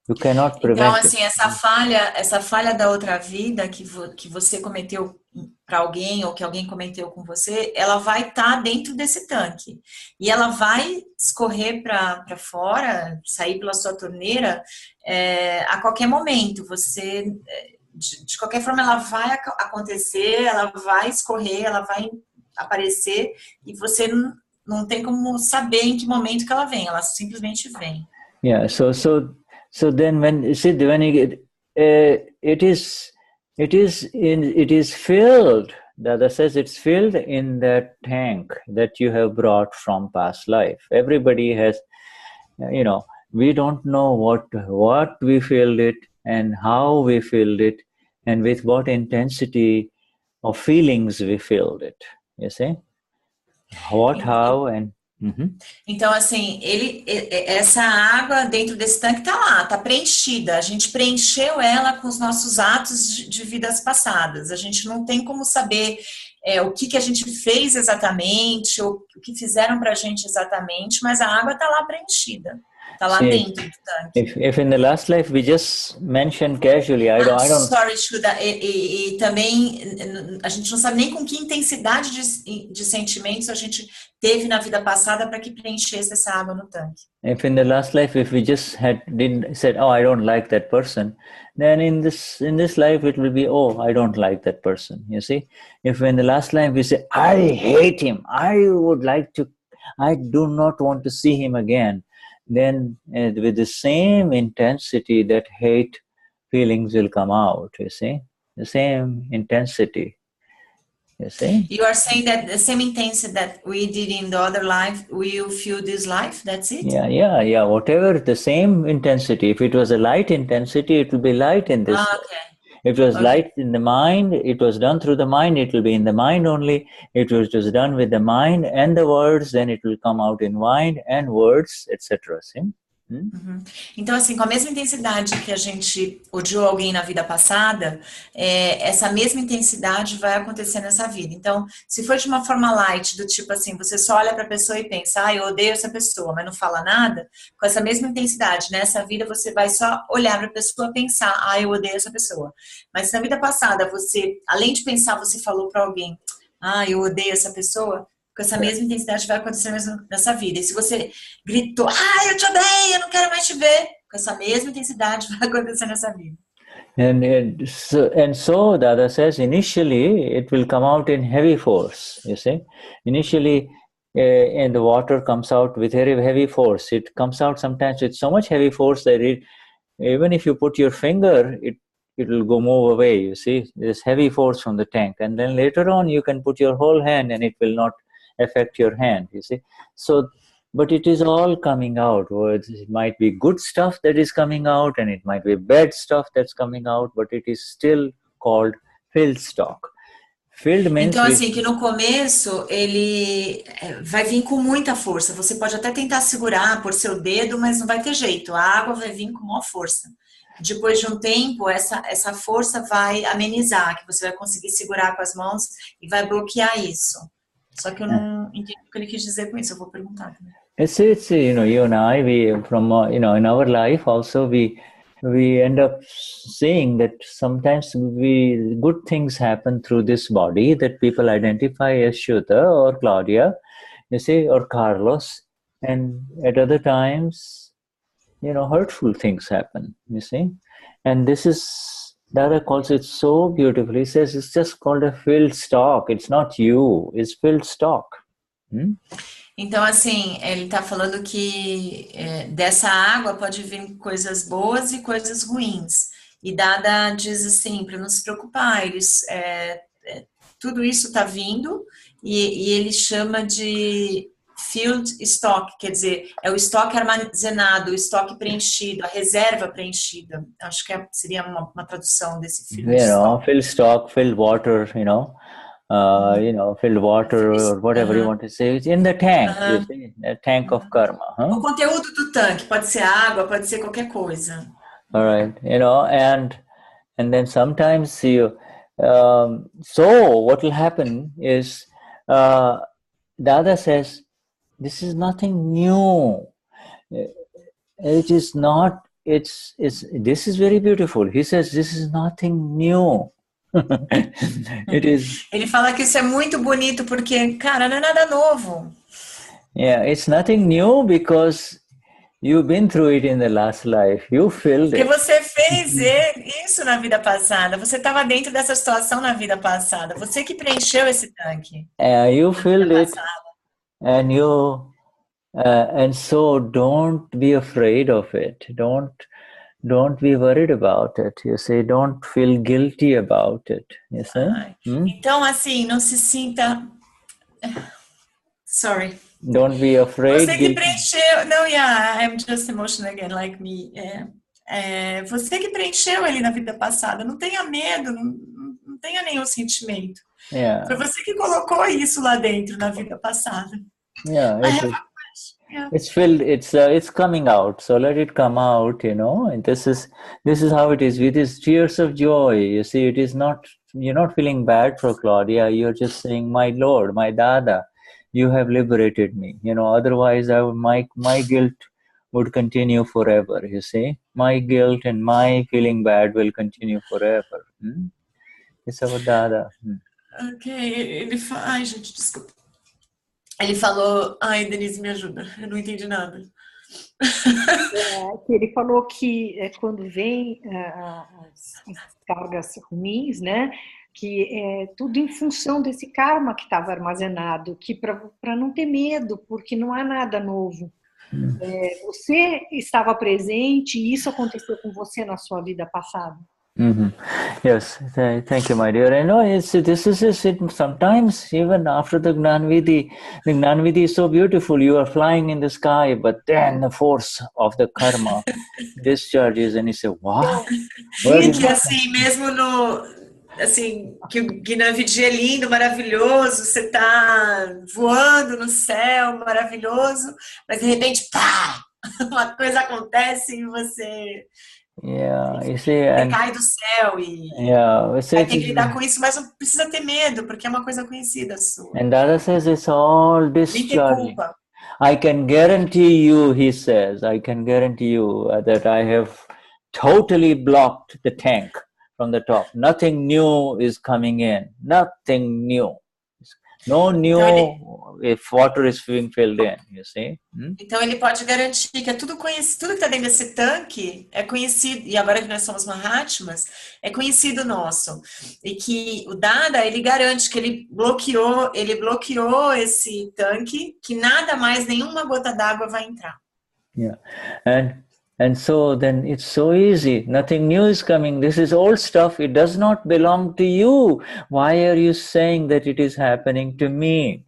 You cannot prevent então, assim, essa falha da outra vida que você cometeu para alguém ou que alguém cometeu com você, ela vai estar dentro desse tanque. E ela vai escorrer para fora, sair pela sua torneira a qualquer momento. Você, de qualquer forma, ela vai acontecer, ela vai escorrer, ela vai aparecer e você não tem como saber em que momento que ela vem. Ela simplesmente vem. Yeah, so then when you see, when you get, it is filled. Dada says it's filled in that tank that you have brought from past life. Everybody has, you know, we don't know what we filled it and how we filled it and with what intensity of feelings we filled it. You see, what, how, and Então, assim, essa água dentro desse tanque tá lá, tá preenchida. A gente preencheu ela com os nossos atos de vidas passadas. A gente não tem como saber o que a gente fez exatamente, ou o que fizeram pra gente exatamente, mas a água tá lá preenchida. Tá lá dentro do tanque. If in the last life we just mentioned casually, I don't. Sorry, Shuddha. E também a gente não sabe nem com que intensidade de sentimentos a gente teve na vida passada para que preenchesse essa água no tanque. If in the last life, if we just said, oh, I don't like that person, then in this life it will be, oh, I don't like that person. You see, if in the last life we say, I hate him, I do not want to see him again. Then with the same intensity, that hate feelings will come out, you see, the same intensity, you see. You are saying that the same intensity that we did in the other life, we will feel this life, that's it? Yeah, whatever, the same intensity. If it was a light intensity, it will be light in this. Okay. If it was light in the mind, it was done through the mind, it will be in the mind only. It was just done with the mind and the words, then it will come out in mind and words, etc. See? Então, assim, com a mesma intensidade que a gente odiou alguém na vida passada, essa mesma intensidade vai acontecer nessa vida. Então, se for de uma forma light, do tipo assim, você só olha para a pessoa e pensa, eu odeio essa pessoa, mas não fala nada, com essa mesma intensidade, nessa vida você vai só olhar para a pessoa e pensar, eu odeio essa pessoa. Mas se na vida passada você, além de pensar, você falou para alguém, eu odeio essa pessoa, com essa mesma intensidade vai acontecer mesmo nessa vida. E se você gritou, eu te odeio, eu não quero mais te ver, com essa mesma intensidade vai acontecer nessa vida. And so Dada says, initially it will come out in heavy force, you see. Initially, and the water comes out with very heavy force. It comes out sometimes with so much heavy force that even if you put your finger, it will go move away. You see, there's heavy force from the tank, and then later on you can put your whole hand and it will not affect your hand. You see, so but it is all coming out. It might be good stuff that is coming out, and it might be bad stuff that's coming out, but it is still called filled stock. Filled means então, assim, que no começo ele vai vir com muita força. Você pode até tentar segurar por seu dedo, mas não vai ter jeito. A água vai vir com maior força. Depois de um tempo, essa força vai amenizar, que você vai conseguir segurar com as mãos e vai bloquear isso. Só que eu não entendi o que ele quis dizer com isso. Eu vou perguntar também. It's you and I, we from in our life also we end up seeing that sometimes good things happen through this body that people identify as Shuddha or Claudia, you see, or Carlos, and at other times, hurtful things happen, you see. And this is, Dada calls it so beautifully. He says it's just called a filled stock. It's not you, it's filled stock. Então, assim, ele está falando que dessa água pode vir coisas boas e coisas ruins. E Dada diz assim, para não se preocupar, tudo isso está vindo e ele chama de filled stock, quer dizer, é o estoque armazenado, o estoque preenchido, a reserva preenchida. Acho que seria uma tradução desse filled stock. Filled stock, filled water, filled water or whatever you want to say. It's in the tank, you see, a tank of karma. O conteúdo do tanque pode ser água, pode ser qualquer coisa. All right, and then sometimes so what will happen is Dada says this is nothing new. It is not. This is very beautiful. He says this is nothing new. Ele fala que isso é muito bonito porque, cara, não é nada novo. Yeah, it's nothing new because you've been through it in the last life. You filled it. Porque você fez isso na vida passada. Você estava dentro dessa situação na vida passada. Você que preencheu esse tanque. You filled it, and and so don't be afraid of it. Don't be worried about it. You see, don't feel guilty about it. You see? Então, assim, não se sinta. Sorry. Don't be afraid. Você que preencheu. No, yeah, I'm just emotional again, like me. Você que preencheu ele na vida passada. Não tenha medo, não tenha nenhum sentimento. Yeah. Foi você que colocou isso lá dentro na vida passada. Yeah. It's filled. It's coming out. So let it come out. And this is how it is with these tears of joy. You see, it is not. You're not feeling bad for Claudia. You're just saying, "My Lord, my Dada, you have liberated me." Otherwise, my guilt would continue forever. You see, my guilt and my feeling bad will continue forever. It's about Dada. Ok, ai, gente, desculpa. Ele falou, ai, Denise, me ajuda, eu não entendi nada. Ele falou que quando vem as cargas ruins, né, que é tudo em função desse karma que estava armazenado, que para não ter medo, porque não há nada novo. Você estava presente e isso aconteceu com você na sua vida passada. Yes, thank you, my dear. I know this is it. Sometimes even after the Gnanvidhi is so beautiful. You are flying in the sky, but then the force of the karma discharges, and you say, "Wow." E que assim mesmo assim que o Gnanvidhi é lindo, maravilhoso. Você tá voando no céu, maravilhoso, mas de repente, pá, uma coisa acontece e você you see, and cai do céu e vai ter que lidar com isso, mas não precisa ter medo, porque é uma coisa conhecida sua. And Dada says it's all discharging. I can guarantee you, he says, I can guarantee you that I have totally blocked the tank from the top. Nothing new is coming in. Nothing new. No new if water is being filled in, you see? Então ele pode garantir que é tudo conhecido, tudo que está dentro desse tanque é conhecido, e agora que nós somos Mahatmas, é conhecido nosso. E que o Dada, ele garante que ele bloqueou esse tanque, que nada mais, nenhuma gota d'água vai entrar. Yeah. And And so then it's so easy. Nothing new is coming. This is old stuff. It does not belong to you. Why are you saying that it is happening to me?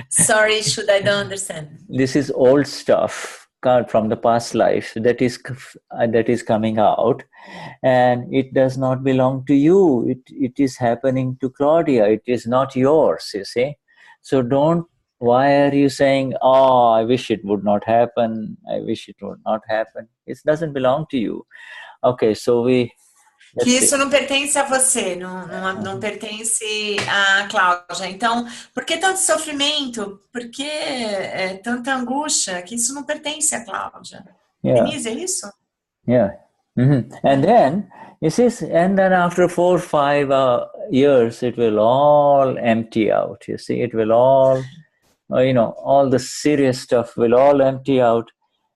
Sorry, I don't understand. This is old stuff from the past life that is coming out, and it does not belong to you. It is happening to Claudia. It is not yours, you see. So don't. Why are you saying, oh, I wish it would not happen. I wish it would not happen. It doesn't belong to you. Okay, so que isso não pertence a você, não pertence a Cláudia. Então, por que tanto sofrimento? Por que tanta angústia? Que isso não pertence a Cláudia. Denise, é isso? Yeah. And then, it says, and then after 4 or 5 years, it will all empty out. You see, it will all, all the serious stuff will all empty out.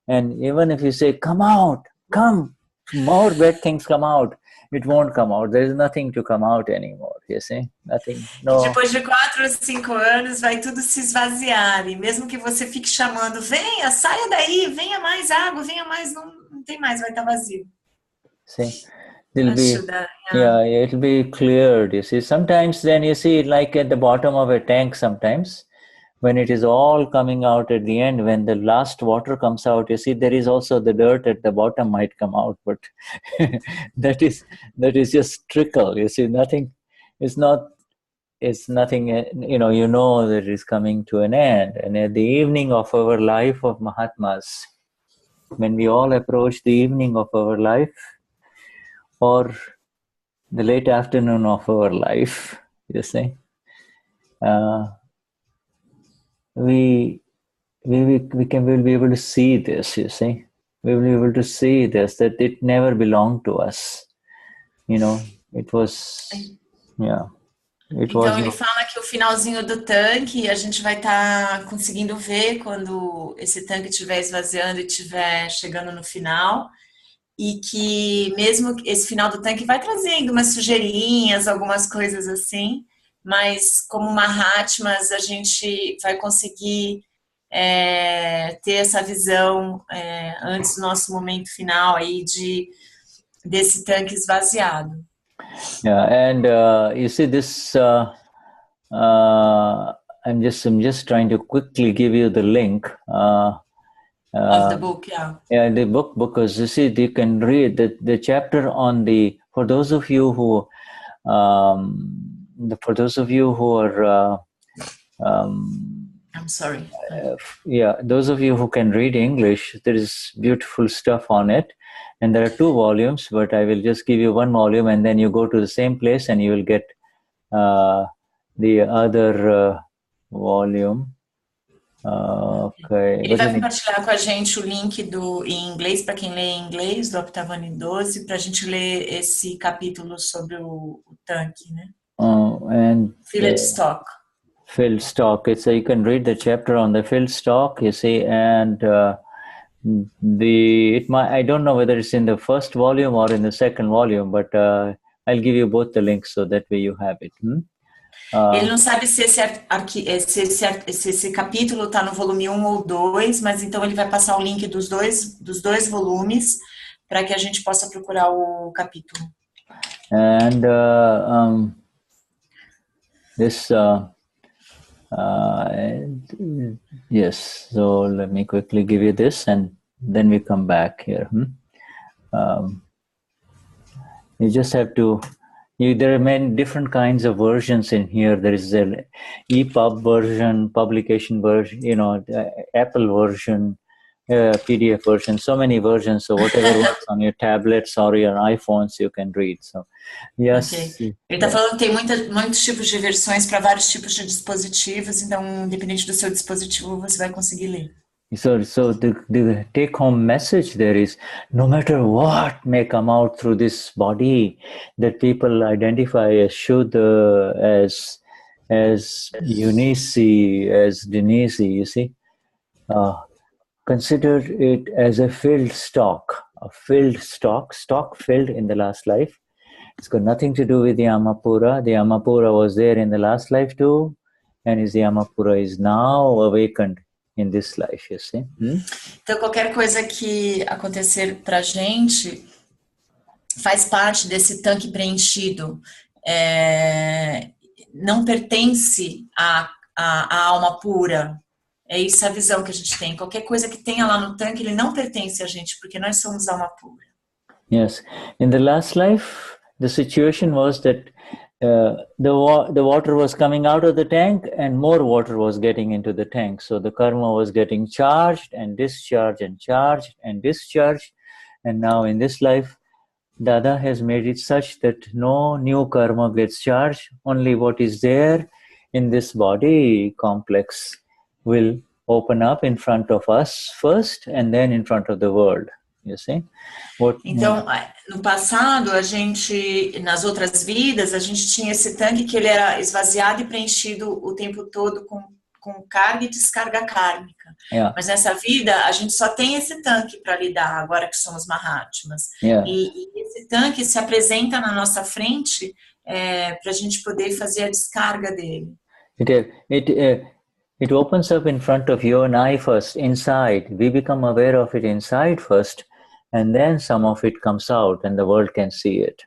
And even if you say, come out, come, more bad things come out, it won't come out. There is nothing to come out anymore, you see? Nothing. No. E depois de 4 ou 5 anos, vai tudo se esvaziar. E mesmo que você fique chamando, venha, saia daí, venha mais água, venha mais, não tem mais, vai estar vazio. See? It'll be cleared, you see. Sometimes then you see it like at the bottom of a tank sometimes. When it is all coming out at the end, when the last water comes out, you see there is also the dirt at the bottom might come out, but that is just trickle. You see, nothing. It's nothing. That it is coming to an end. And at the evening of our life of Mahatmas, when we all approach the evening of our life, or the late afternoon of our life, you see. We will be able to see this, you see. We will be able to see this, that it never belonged to us. It was, Então ele fala que o finalzinho do tanque a gente vai estar conseguindo ver quando esse tanque estiver esvaziando e estiver chegando no final. E que mesmo esse final do tanque vai trazendo umas sujeirinhas, algumas coisas assim. Mas como Mahatmas a gente vai conseguir ter essa visão antes do nosso momento final aí desse tanque esvaziado. Yeah, and you see this. I'm just trying to quickly give you the link of the book, yeah, the book, because you see you can read the chapter on for those of you who are I'm sorry. Those of you who can read English, there is beautiful stuff on it. And there are 2 volumes, but I will just give you 1 volume, and then you go to the same place and you will get the other volume. Okay. Ele vai compartilhar com a gente o link em inglês, para quem lê em inglês, do Optavani 12, para a gente ler esse capítulo sobre o tanque, né? And filled stock. Filled stock. So you can read the chapter on the filled stock, you see, and I don't know whether it's in the first volume or in the second volume, but I'll give you both the links so that way you have it. Ele não sabe se esse capítulo está no volume 1 ou 2, mas então ele vai passar o link dos dois volumes para que a gente possa procurar o capítulo. And this yes, so let me quickly give you this and then we come back here. You just have to, there are many different kinds of versions in here. There is an EPUB version, publication version, Apple version, PDF version, so many versions. So whatever works on your tablets or your iPhones, you can read. So, yes. Okay. Ele está falando que tem muitos tipos de versões para vários tipos de dispositivos, então, independente do seu dispositivo, você vai conseguir ler. So the take-home message there is, no matter what may come out through this body that people identify as Shuddha, as Eunice, as Denise, you see, consider it as a filled stock, stock filled in the last life. It's got nothing to do with the Amapura. The Amapura was there in the last life too, and the Amapura is now awakened in this life, you see. Então, qualquer coisa que acontecer pra gente faz parte desse tanque preenchido. Não pertence à alma pura. É isso a visão que a gente tem. Qualquer coisa que tenha lá no tanque, ele não pertence a gente, porque nós somos alma pura. Yes. In the last life, the situation was that the water was coming out of the tank and more water was getting into the tank. So the karma was getting charged and discharged and charged and discharged. And now in this life, Dada has made it such that no new karma gets charged. Only what is there in this body complex will open up in front of us first and then in front of the world. You see? Então, no passado, a gente, nas outras vidas, a gente tinha esse tanque que ele era esvaziado e preenchido o tempo todo com carga e descarga kármica. Yeah. Mas nessa vida, a gente só tem esse tanque para lidar, agora que somos Mahatmas. Yeah. E esse tanque se apresenta na nossa frente para a gente poder fazer a descarga dele. It opens up in front of you and I first, inside. We become aware of it inside first, and then some of it comes out and the world can see it.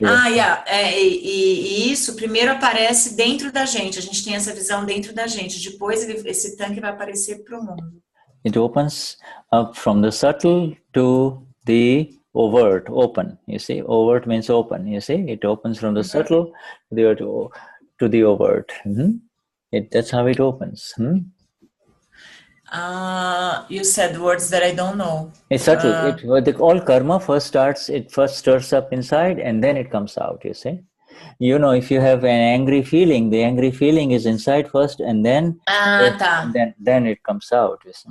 Yeah. E isso primeiro aparece dentro da gente. A gente tem essa visão dentro da gente. Depois esse tanque vai aparecer para o mundo. It opens up from the subtle to the overt, open. You see, overt means open. You see, it opens from the subtle to the overt. That's how it opens. You said words that I don't know. It's subtle. All karma first stirs up inside and then it comes out, you see. You know, if you have an angry feeling, the angry feeling is inside first and then then it comes out. You see.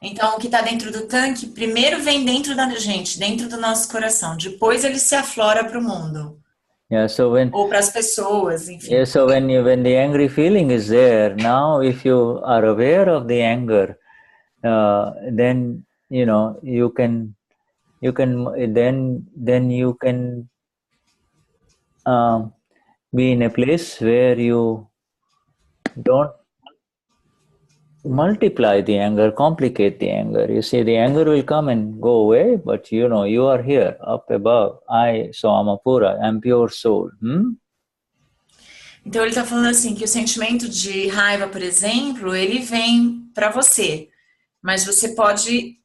Então, o que está dentro do tanque, primeiro vem dentro da gente, dentro do nosso coração. Depois ele se aflora para o mundo. Yeah, so ou para as pessoas, enfim. Yeah, so when the angry feeling is there, now if you are aware of the anger, then you know you can be in a place where you don't multiply the anger, complicate the anger. You see, the anger will come and go away, but you know, you are here, up above. I, so I'm a pura, I'm pure soul. Então ele está falando assim, que o sentimento de raiva, por exemplo, ele vem para você, mas você pode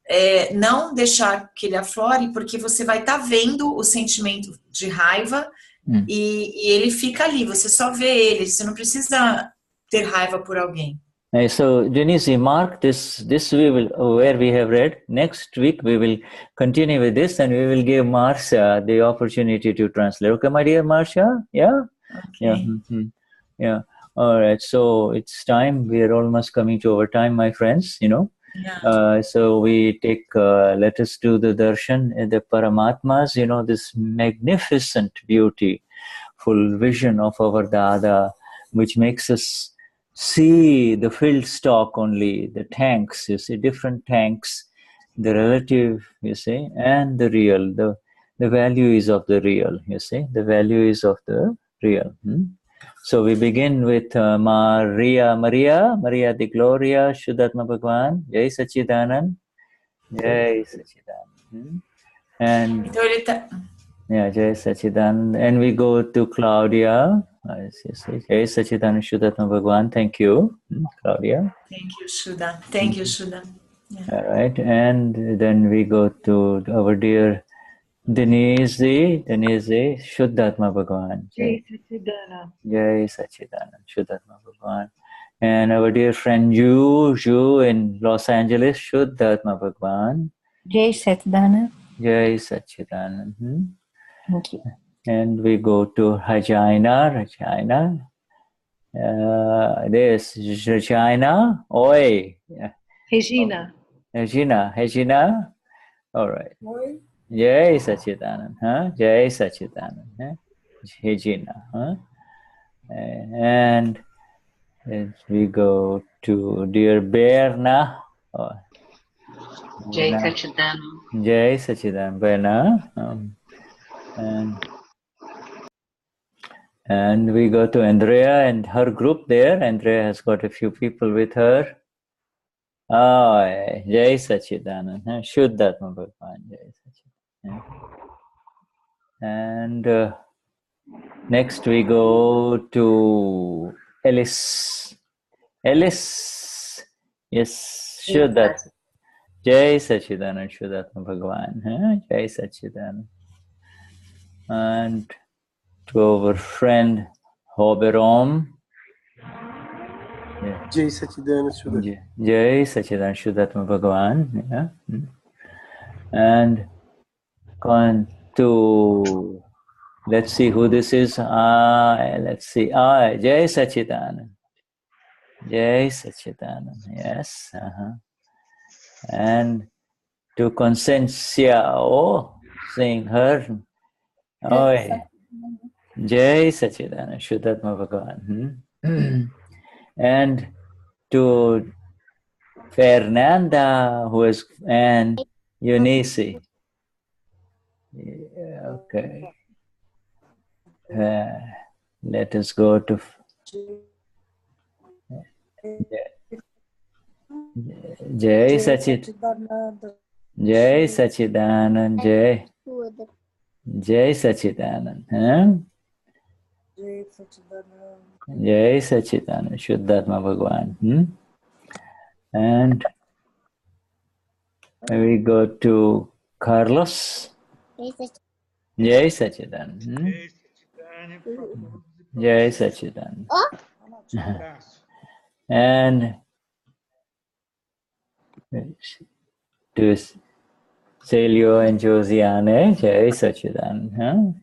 não deixar que ele aflore, porque você vai estar vendo o sentimento de raiva e ele fica ali, você só vê ele, você não precisa ter raiva por alguém. So, Denise, mark this we will, where we have read. Next week we will continue with this and we will give Marcia the opportunity to translate. Okay, my dear Marcia? Yeah? Okay. Yeah. Yeah. All right. So, it's time. We are almost coming to our time, my friends, you know. Yeah. So, we take, let us do the darshan, the Paramatmas, you know, this magnificent beauty, full vision of our Dada, which makes us see the filled stock only, the tanks, you see, different tanks, the relative, you see, and the real, the value is of the real, you see, the value is of the real. So we begin with Maria the Gloria, Shuddhatma Bhagwan, Jai Sachidanand, Jai Sachidanand. And yeah, Jai Sachidanand. And we go to Claudia. Jai Sachidanand Shuddhatma Bhagwan. Thank you, Claudia. Thank you, Shuddha. Thank you, Shuddha. Yeah. All right. And then we go to our dear Denise, Shuddhatma Bhagwan. Jai Sachidanand. Jai Sachidanand Shuddhatma Bhagwan. And our dear friend Ju in Los Angeles, Shuddhatma Bhagwan. Jai Sachidanand. Jai Sachidanand. Thank you. And we go to Regina. This is Regina. Oi. Regina. Regina. All right. Oi. Jai Sachidanand. Jai Sachidanand. Regina. And we go to dear Berna. Jai Sachidanand. Jai Sachidanand. Berna. And we go to Andrea and her group there. Andrea has got a few people with her. Oh, Jai Sachidanand. Shuddhatma Bhagavan. Jai Sachidanand. And next we go to Eles. Eles. Yes, Shuddhat. Jai Sachidanand. Shuddhatma Bhagavan. Jai Sachidanand. And to our friend Hoberom. Jai Sachidanand Shuddha. Jai Sachidanand Shuddhatma Bhagavan. Yeah. And going to, let's see who this is. Let's see. Jai Sachidanand. Jai Sachidanand. Yes. And to Consensia. Oh, seeing her. Oh, Jai Sachidanand Shuddhatma Bhagavan. And to Fernanda, who is, and Eunice. Yeah, okay. Let us go to Jai Sachidanand. Jai Sachidanand. Jai Sachidanand. Jai Sachidanand. Shuddhatma Bhagavan. And we go to Carlos. Jai Sachidanand. Jai Sachidanand. And to Celio and Josiane. Jai Sachidanand.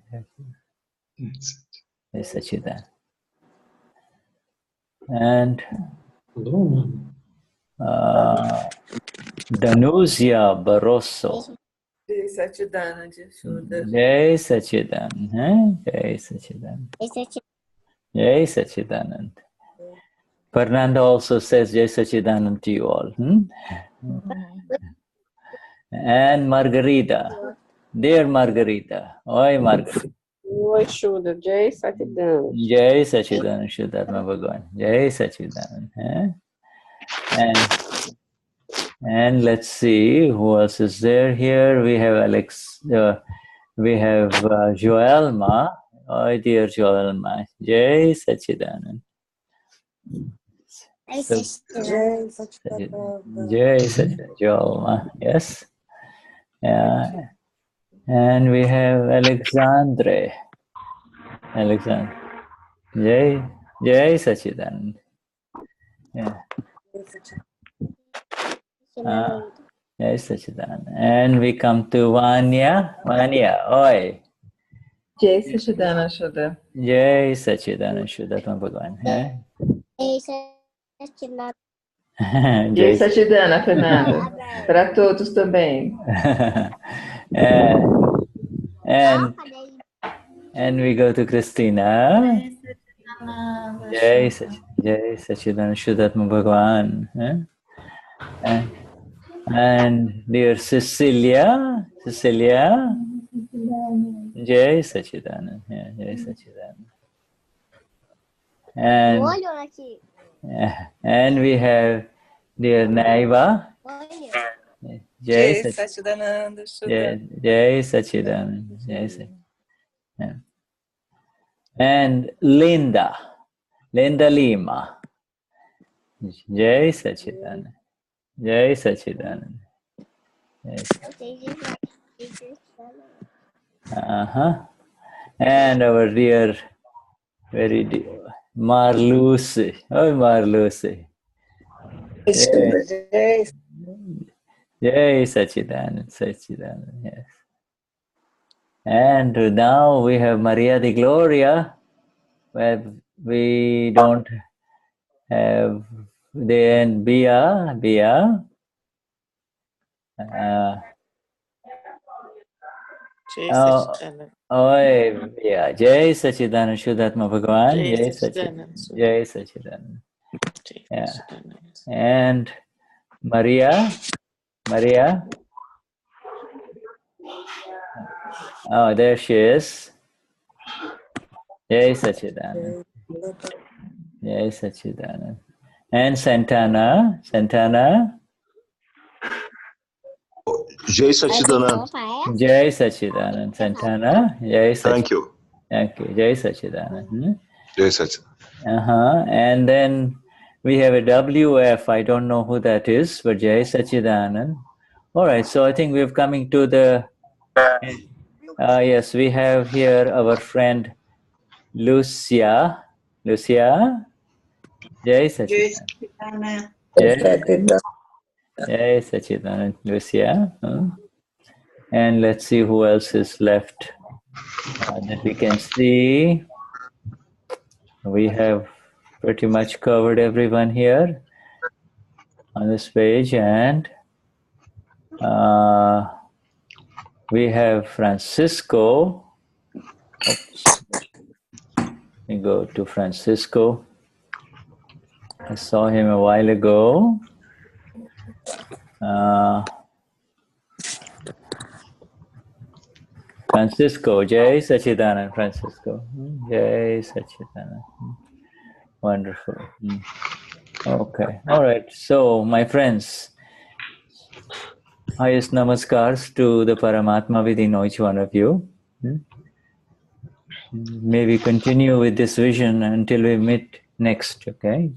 Jai Sachidanand. And Danusia Barroso. Jai Sachidanand. Jai Sachidanand. Jai Sachidanand. Jai Sachidanand. Fernanda also says Jai Sachidanand to you all. And Margarita. Dear Margarita. Oi, Margarita. Oi, Shuddha. Jai Sachidanand. Jai Sachidanand. Shuddhatma Bhagavan. Jai Sachidanand. And let's see who else is there here. We have Alex. We have Joelma. Oh, dear Joelma. Jai Sachidanand. Jai Sachidanand. Joelma. Yes. And we have Alexandre. Alexander. Jai Sachidanand. Yeah. Jai Sachidanand. And we come to Vanya. Vanya, oi. Jai Sachidanand Shuddha. Jai Sachidanand Shuddha. Jai Sachidanand, Fernanda. Para todos também. And we go to Christina. Jai Sachidanand Shuddhatma Bhagavan. And dear Cecilia. Jai Sachidanand. Yeah, Jai Sachidanand. And we have dear Naiva. Jai Sachidanand. Jai Sachidanand. Jai Sachidanand. Yeah. And Linda Lima. Jai Sachidanand. Jai Sachidanand. And our dear, very dear Marluce. Oh, Marluce. Jai Sachidanand. Sachidanand. Yes. And now we have Maria de Gloria, where we don't have the end Bia. Jai Sachidanand Shuddhatma Bhagavan. Jai Sachidanand. Yeah. And Maria. Oh, there she is. Jai Sachidanand. Jai Sachidanand. And Santana. Jai Sachidanand. Jai Sachidanand. Santana. Jai Sachidanand. Thank you. Thank you. Jai Sachidanand. Jai Sachidanand. And then we have a WF. I don't know who that is, but Jai Sachidanand. All right. So I think we're coming to the. Yes, we have here our friend Lucia. Lucia. Jai Sachidanand. Jai Sachidanand. Lucia. And let's see who else is left that we can see. We have pretty much covered everyone here on this page, and we have Francisco. Oops. Let me go to Francisco. I saw him a while ago. Francisco, Jai Sachidanand, Francisco. Jai Sachidanand. Wonderful. Okay. All right. So, my friends, highest namaskars to the Paramatma within each one of you. May we continue with this vision until we meet next, okay?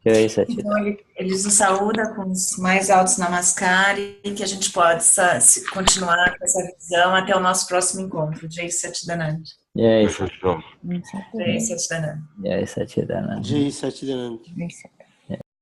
Jai Sachidanand. Então, eles nos saúdam com os mais altos namaskar e que a gente possa continuar com essa visão até o nosso próximo encontro. Jai Sachidanand. Jai Sachidanand. Jai Sachidanand. Jai Sachidanand. Jai Sachidanand.